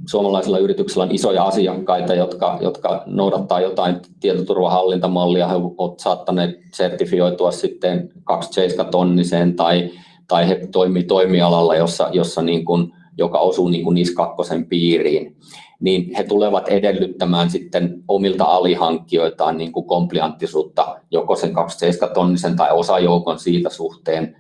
Suomalaisilla yrityksillä on isoja asiakkaita, jotka noudattaa jotain tietoturvahallintamallia. He ovat saattaneet sertifioitua sitten 27-tonniseen tai he toimii toimialalla, jossa niin kuin, joka osuu niin kuin NIS2 piiriin. Niin he tulevat edellyttämään sitten omilta alihankkijoitaan niin kuin komplianttisuutta joko sen 27-tonnisen tai osajoukon siitä suhteen,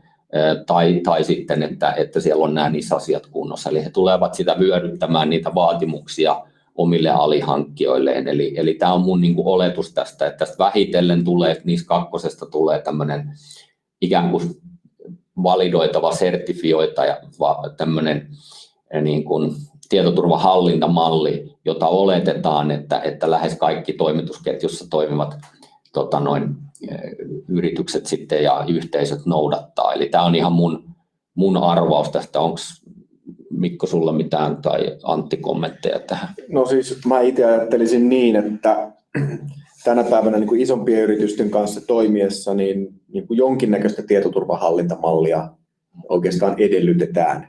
tai sitten, että siellä on nämä niissä asiat kunnossa. Eli he tulevat sitä vyöryttämään niitä vaatimuksia omille alihankkijoilleen. Eli tämä on mun niin kuin oletus tästä, että tästä vähitellen tulee, että NIS 2 tulee tämmöinen ikään kuin validoitava, sertifioitava tämmöinen niin kuin tietoturvahallintamalli, jota oletetaan, että lähes kaikki toimitusketjussa toimivat yritykset sitten ja yhteisöt noudattaa. Eli tämä on ihan mun arvaus tästä. Onko Mikko sulla mitään tai Antti kommentteja tähän? No siis mä itse ajattelisin niin, että tänä päivänä niin kuin isompien yritysten kanssa toimiessa niin kuin jonkinnäköistä tietoturvahallintamallia oikeastaan edellytetään.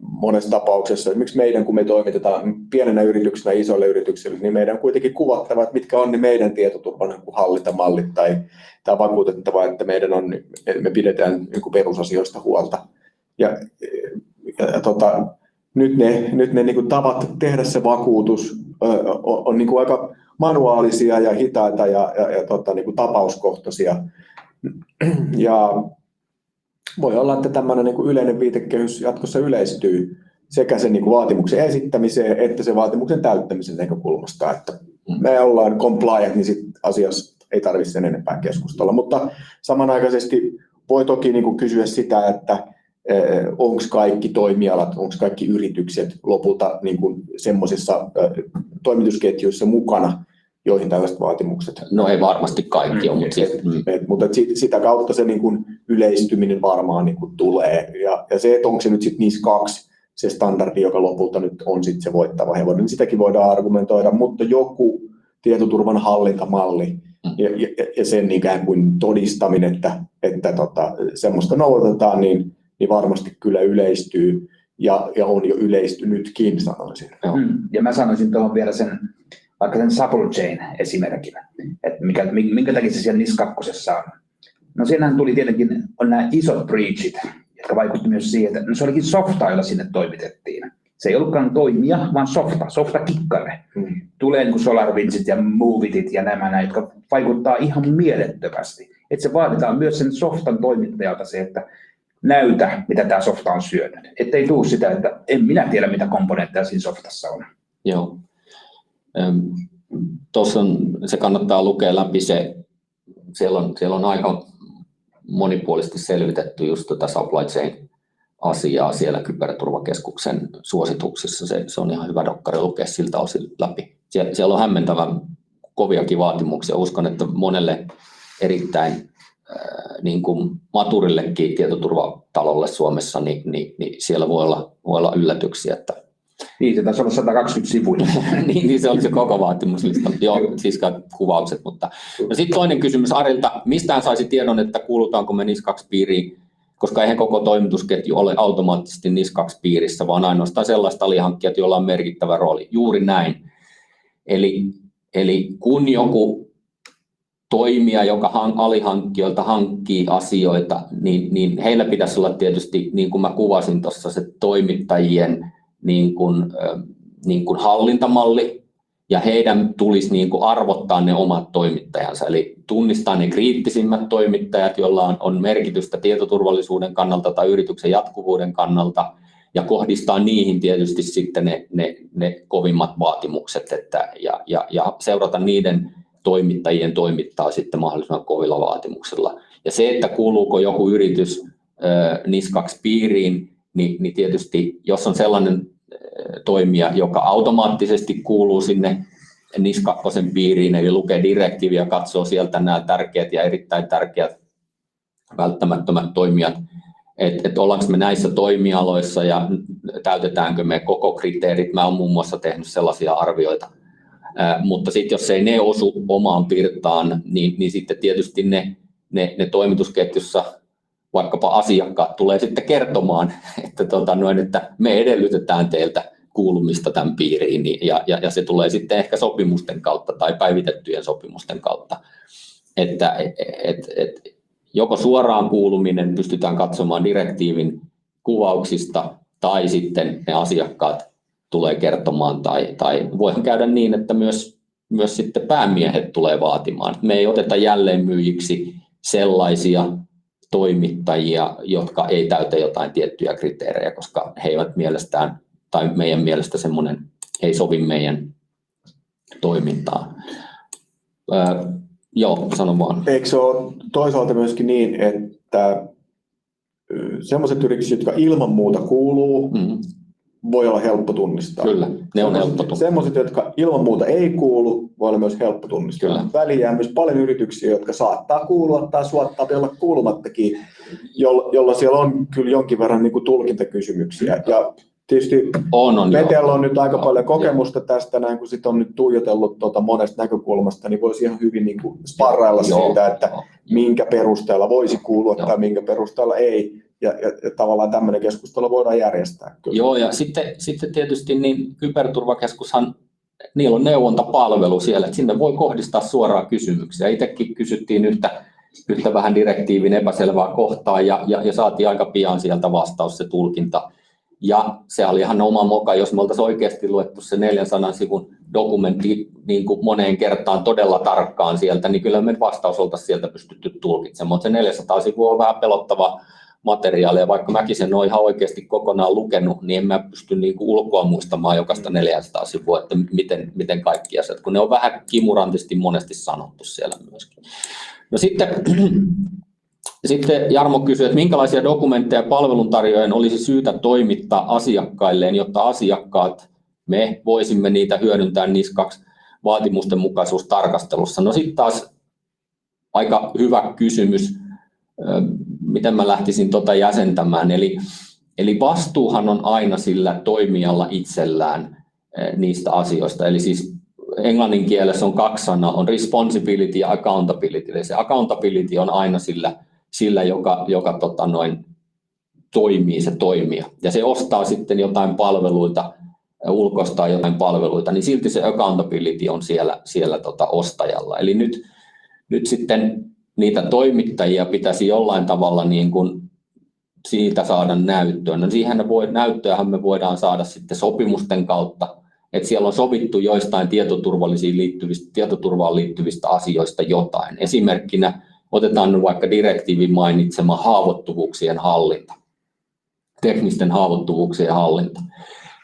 Monessa tapauksessa, esimerkiksi meidän, kun me toimitetaan pienenä yrityksenä isoille yrityksille, niin meidän on kuitenkin kuvattava, että mitkä on ne meidän tietoturvan hallintamallit tai vakuutettava, että me pidetään perusasioista huolta. Nyt ne niin kuin tavat tehdä se vakuutus on niin kuin aika manuaalisia ja hitaita ja niin kuin tapauskohtaisia. Ja voi olla, että tämmöinen niin kuin yleinen viitekehys jatkossa yleistyy sekä sen niin kuin vaatimuksen esittämiseen että sen vaatimuksen täyttämisen näkökulmasta. Että me ollaan compliant, niin sit asiassa ei tarvitse sen enempää keskustella. Mutta samanaikaisesti voi toki niin kuin kysyä sitä, että onko kaikki toimialat, onko kaikki yritykset lopulta niin kuin semmoisissa toimitusketjuissa mukana, joihin tällaiset vaatimukset. No ei varmasti kaikki ole, mutta sitä kautta se niin kuin yleistyminen varmaan niin kuin tulee. Ja se, että onko se nyt sitten NIS 2 se standardi, joka lopulta nyt on sitten se voittava hevonen, niin sitäkin voidaan argumentoida, mutta joku tietoturvan hallintamalli ja sen ikään kuin todistaminen, että semmoista noudatetaan, niin varmasti kyllä yleistyy ja on jo yleistynytkin, sanoisin. Ja mä sanoisin tuohon vielä vaikka sen supply chain esimerkin, että minkä takia se siellä NIS 2 on. No siinähän tuli tietenkin on nämä isot breachit, jotka vaikutti myös siihen, että se olikin softa, jolla sinne toimitettiin. Se ei ollutkaan toimija, vaan softa kikkare. Tulee niin kuin SolarWindsit ja Movitit ja nämä, jotka vaikuttaa ihan mielettömästi. Että se vaaditaan myös sen softan toimittajalta se, että näytä, mitä tämä softa on syönyt. Että ei tule sitä, että en minä tiedä, mitä komponentteja siinä softassa on. Joo. Tuossa se kannattaa lukea läpi. Siellä on aika monipuolisesti selvitetty just tätä supply chain asiaa siellä Kyberturvakeskuksen suosituksissa. Se on ihan hyvä dokkari lukea siltä osin läpi. Siellä on hämmentävän koviakin vaatimuksia. Uskon, että monelle erittäin niin kuin maturillekin tietoturvatalolle Suomessa, niin siellä voi olla yllätyksiä. Että niin, se taisi olla 120 sivuja. niin, se oli se koko vaatimuslista. Joo, siis kuvaukset. Mutta sitten toinen kysymys Arilta. Mistään saisi tiedon, että kuulutaanko me NIS 2 piiriin, koska eihän koko toimitusketju ole automaattisesti NIS 2 piirissä, vaan ainoastaan sellaista alihankkijat, joilla on merkittävä rooli. Juuri näin. Eli kun joku toimija, joka alihankkijoilta hankkii asioita, niin heillä pitäisi olla tietysti, niin kuin mä kuvasin tuossa, se toimittajien niin kuin hallintamalli, ja heidän tulisi niin kuin arvottaa ne omat toimittajansa, eli tunnistaa ne kriittisimmät toimittajat, joilla on merkitystä tietoturvallisuuden kannalta tai yrityksen jatkuvuuden kannalta, ja kohdistaa niihin tietysti sitten ne kovimmat vaatimukset, ja seurata niiden toimittajien toimittaa sitten mahdollisimman kovilla vaatimuksilla. Ja se, että kuuluuko joku yritys NIS 2 piiriin, niin tietysti jos on sellainen toimija, joka automaattisesti kuuluu sinne NIS 2 piiriin, eli lukee direktiiviä ja katsoo sieltä nämä tärkeät ja erittäin tärkeät välttämättömät toimijat, että ollaanko me näissä toimialoissa ja täytetäänkö me koko kriteerit. Mä olen muun muassa tehnyt sellaisia arvioita. Mutta sitten jos ei ne osu omaan pirtaan, niin sitten tietysti ne toimitusketjussa vaikkapa asiakkaat tulee sitten kertomaan, että me edellytetään teiltä kuulumista tämän piiriin, ja se tulee sitten ehkä sopimusten kautta tai päivitettyjen sopimusten kautta. Että joko suoraan kuuluminen pystytään katsomaan direktiivin kuvauksista, tai sitten ne asiakkaat tulee kertomaan, tai voihan käydä niin, että myös sitten päämiehet tulee vaatimaan. Me ei oteta jälleenmyyjiksi sellaisia toimittajia, jotka ei täytä jotain tiettyjä kriteerejä, koska he eivät mielestään, tai meidän mielestä semmoinen ei sovi meidän toimintaan. Joo, sano vaan. Eikö se ole toisaalta myöskin niin, että sellaiset yritykset, jotka ilman muuta kuuluu, voi olla helppo tunnistaa? Kyllä, ne on helppo tunnistaa. Sellaiset, jotka ilman muuta ei kuulu, voi olla myös helppo tunnistaa. Kyllä. Väliin jää myös paljon yrityksiä, jotka saattaa kuulua tai suottaa olla kuulumattakin, jolla siellä on kyllä jonkin verran niin kuin tulkintakysymyksiä. Ja tietysti Petellä on nyt aika paljon kokemusta tästä, näin kun sit on nyt tuijotellut monesta näkökulmasta, niin voisi ihan hyvin niin kuin sparrailla siitä, että minkä perusteella voisi kuulua tai minkä perusteella ei. Ja tavallaan tämmöinen keskustelu voidaan järjestää. Kyllä. Joo, ja sitten tietysti niin Kyberturvakeskushan, niillä on neuvontapalvelu siellä, että sinne voi kohdistaa suoraan kysymyksiä. Itsekin kysyttiin yhtä vähän direktiivin epäselvää kohtaa ja saatiin aika pian sieltä vastaus, se tulkinta. Ja se oli ihan oma moka, jos me oltaisiin oikeasti luettu se 400 sivun dokumentti niin kuin moneen kertaan todella tarkkaan sieltä, niin kyllä me vastaus oltaisiin sieltä pystytty tulkitsemaan. Mutta se 400 sivua on vähän pelottava materiaalia, vaikka mäkin sen olen ihan oikeasti kokonaan lukenut, niin en mä pysty niin kuin ulkoa muistamaan jokaista 400 sivua, että miten kaikki asiat, kun ne on vähän kimurantisti monesti sanottu siellä myöskin. No sitten Jarmo kysyi, että minkälaisia dokumentteja palveluntarjoajien olisi syytä toimittaa asiakkailleen, jotta asiakkaat, me voisimme niitä hyödyntää NIS2 vaatimusten mukaisuustarkastelussa. No sitten taas aika hyvä kysymys, miten mä lähtisin jäsentämään. Eli vastuuhan on aina sillä toimijalla itsellään niistä asioista. Eli siis englannin kielessä on 2 sanaa, on responsibility ja accountability. Eli se accountability on aina sillä joka toimii se toimija. Ja se ostaa sitten jotain palveluita, ulkoistaa jotain palveluita, niin silti se accountability on siellä ostajalla. Eli nyt sitten niitä toimittajia pitäisi jollain tavalla niin kuin siitä saada näyttöä. No näyttöähän me voidaan saada sitten sopimusten kautta, että siellä on sovittu joistain tietoturvaan liittyvistä asioista jotain. Esimerkkinä otetaan vaikka direktiivin mainitsema haavoittuvuuksien hallinta, teknisten haavoittuvuuksien hallinta.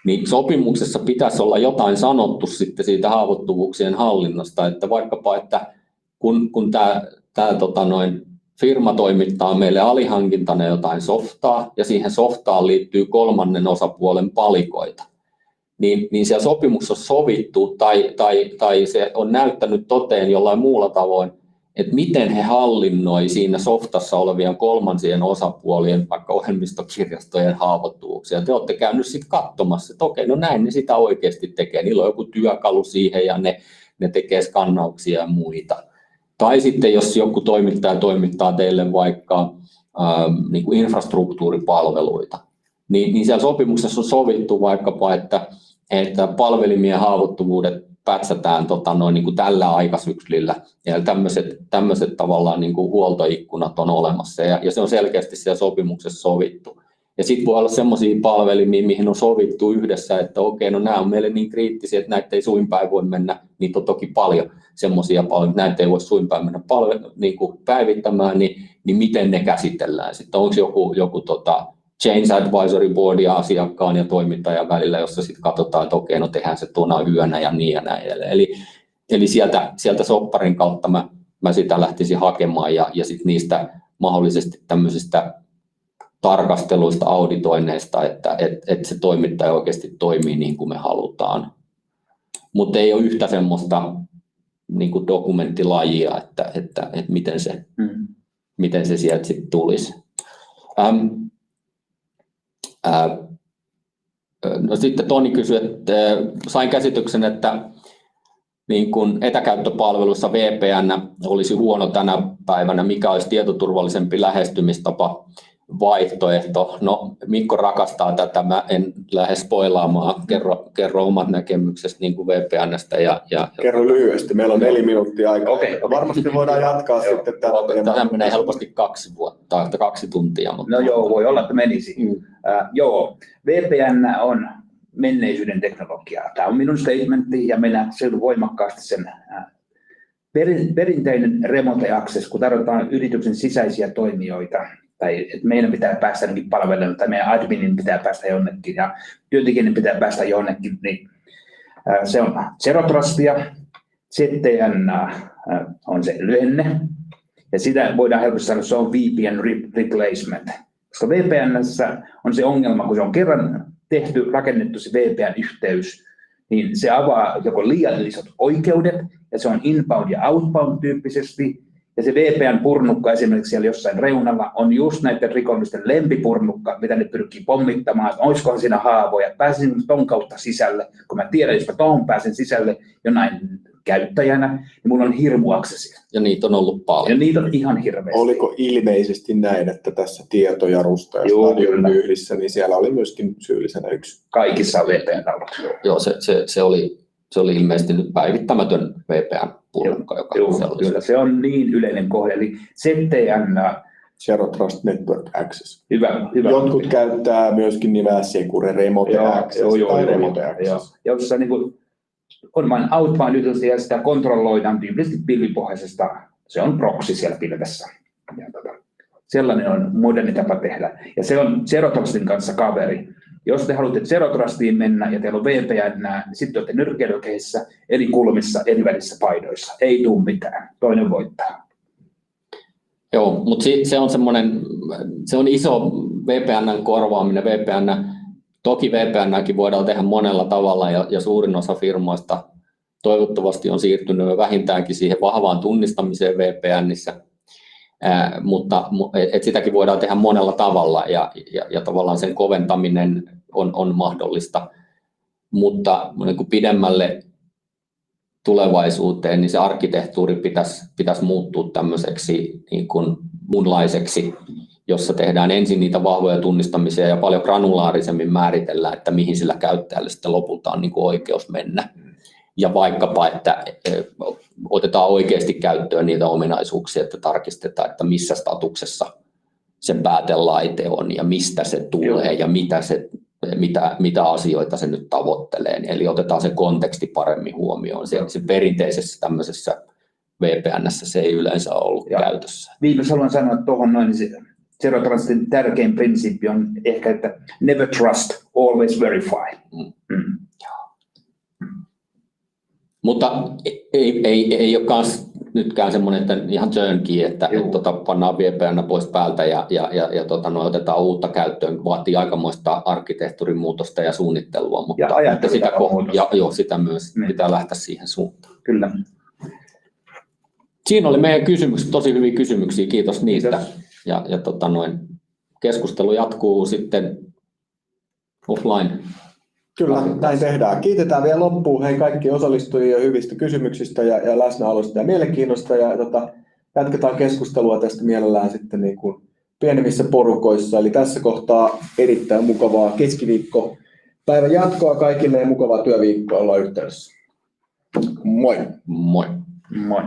Niin sopimuksessa pitäisi olla jotain sanottu sitten siitä haavoittuvuuksien hallinnasta, että vaikkapa, että kun tämä firma toimittaa meille alihankintana jotain softaa ja siihen softaan liittyy kolmannen osapuolen palikoita, niin siellä sopimus on sovittu tai se on näyttänyt toteen jollain muulla tavoin, että miten he hallinnoi siinä softassa olevien kolmansien osapuolien, vaikka ohjelmistokirjastojen haavoittuvuuksia. Te olette käynyt sitten katsomassa, että okei, no näin ne sitä oikeasti tekee. Niillä on joku työkalu siihen ja ne tekee skannauksia ja muita. Tai sitten jos joku toimittaja toimittaa teille vaikka niin kuin infrastruktuuripalveluita, niin siellä sopimuksessa on sovittu vaikkapa, että palvelimien haavoittuvuudet pätsätään niin kuin tällä aikasyklillä ja tämmöiset tavallaan niin kuin huoltoikkunat on olemassa ja se on selkeästi siellä sopimuksessa sovittu. Ja sitten voi olla semmoisia palvelimia, mihin on sovittu yhdessä, että okei, no nämä on meille niin kriittisiä, että näitä ei suin päin voi mennä, niitä on toki paljon semmoisia palveluja, näitä ei voi suin päin mennä niin kuin päivittämään, niin miten ne käsitellään. Sitten onko joku Change Advisory Boardia asiakkaan ja toimittajan välillä, jossa sitten katsotaan, että okei, no tehdään se tuona yönä ja niin ja näin. Eli sieltä sopparin kautta mä sitä lähtisin hakemaan ja sitten niistä mahdollisesti tämmöisistä tarkasteluista, auditoinneista, että se toimittaja oikeasti toimii niin kuin me halutaan. Mutta ei ole yhtä semmoista niin kuin dokumenttilajia, että miten se sieltä sitten tulisi. No sitten Toni kysyi, että sain käsityksen, että niin kun etäkäyttöpalvelussa VPN olisi huono tänä päivänä, mikä olisi tietoturvallisempi lähestymistapa vaihtoehto. No Mikko rakastaa tätä, mä en lähde spoilaamaan, kerro omat näkemyksestä niin kuin VPN:stä. Kerro lyhyesti, meillä on 4 minuuttia aikaa. Okay. Varmasti voidaan jatkaa sitten tätä. Tämä menee helposti 2 vuotta, 2 tuntia. Mutta... No joo, voi olla, että menisi. Joo, VPN on menneisyyden teknologiaa. Tämä on minun statementti ja minä silloin voimakkaasti sen perinteinen remote access, kun tarvitaan yrityksen sisäisiä toimijoita, tai että meidän pitää päästä jonnekin palvelemaan, tai meidän adminin pitää päästä jonnekin, ja työntekijän pitää päästä jonnekin, niin se on Zero Trustia, ZTN on se lyhenne, ja sitä voidaan helposti sanoa, että se on VPN replacement, koska VPN:ssä on se ongelma, kun se on kerran rakennettu se VPN-yhteys, niin se avaa joko liian isot oikeudet, ja se on inbound ja outbound tyyppisesti, ja se VPN-purnukka esimerkiksi siellä jossain reunalla on just näiden rikollisten lempipurnukka, mitä ne pyrkii pommittamaan, että olisikohan siinä haavoja, pääsin ton kautta sisälle, kun mä tiedän, jos mä tohon pääsen sisälle jonain käyttäjänä, niin mulla on hirmu aksessia. Ja niitä on ollut paljon. Ja niitä on ihan hirveästi. Oliko ilmeisesti näin, että tässä Tieto ja Rusta ja Stadion yhdessä, niin siellä oli myöskin syyllisenä yksi? Kaikissa on VPN-taulot. Joo, se oli ilmeisesti nyt päivittämätön VPN-purkka, joka kyllä, se on niin yleinen kohde. Eli ZTN, Zero Trust Network Access. Hyvä. Jotkut käyttää myöskin nimeä Secure Remote Access tai Remote Access. Jossa niin kuin on vain outbound ja sitä kontrolloidaan tyypillisesti pilvipohjaisesta. Se on proxy siellä pilvessä. Sellainen on moderni tapa tehdä. Ja se on Zero Trustin kanssa kaveri. Jos te haluatte Zero Trustiin mennä ja teillä on VPN, niin sitten olette nyrkkeilykehissä, eri kulmissa, eri välissä paidoissa. Ei tule mitään. Toinen voittaa. Joo, mutta se on iso VPN:n korvaaminen. Toki VPN:ääkin voidaan tehdä monella tavalla ja suurin osa firmoista toivottavasti on siirtynyt vähintäänkin siihen vahvaan tunnistamiseen VPN:issä, mutta sitäkin voidaan tehdä monella tavalla ja tavallaan sen koventaminen on mahdollista, mutta niin kuin pidemmälle tulevaisuuteen niin se arkkitehtuuri pitäisi muuttua tämmöiseksi niin kuin muunlaiseksi, jossa tehdään ensin niitä vahvoja tunnistamisia ja paljon granulaarisemmin määritellään, että mihin sillä käyttäjällä sitten lopulta on niin kuin oikeus mennä. Ja vaikkapa, että otetaan oikeasti käyttöön niitä ominaisuuksia, että tarkistetaan, että missä statuksessa se päätelaite on ja mistä se tulee ja mitä asioita se nyt tavoittelee. Eli otetaan se konteksti paremmin huomioon. Se perinteisessä tämmöisessä VPN:ssä se ei yleensä ollut käytössä. Viimeksi haluan sanoa tuohon noin, niin Zero Trustin tärkein prinsiippi on ehkä, että never trust, always verify. Mutta ei ole nytkään semmoinen, että ihan turnkey, että pannaan VPN pois päältä ja otetaan uutta käyttöön. Vaatii aikamoista arkkitehtuurin muutosta ja suunnittelua, mutta sitä myös pitää lähteä siihen suuntaan. Kyllä. Siinä oli meidän kysymykset, tosi hyviä kysymyksiä, kiitos niistä. Ja keskustelu jatkuu sitten offline. Kyllä, näin tehdään. Kiitetään vielä loppuun kaikki osallistujia hyvistä kysymyksistä ja läsnäolosta ja mielenkiinnosta. Ja jatketaan keskustelua tästä mielellään sitten niin kuin pienemmissä porukoissa. Eli tässä kohtaa erittäin mukavaa keskiviikkopäivän jatkoa kaikille ja mukavaa työviikkoa olla yhteydessä. Moi! Moi! Moi!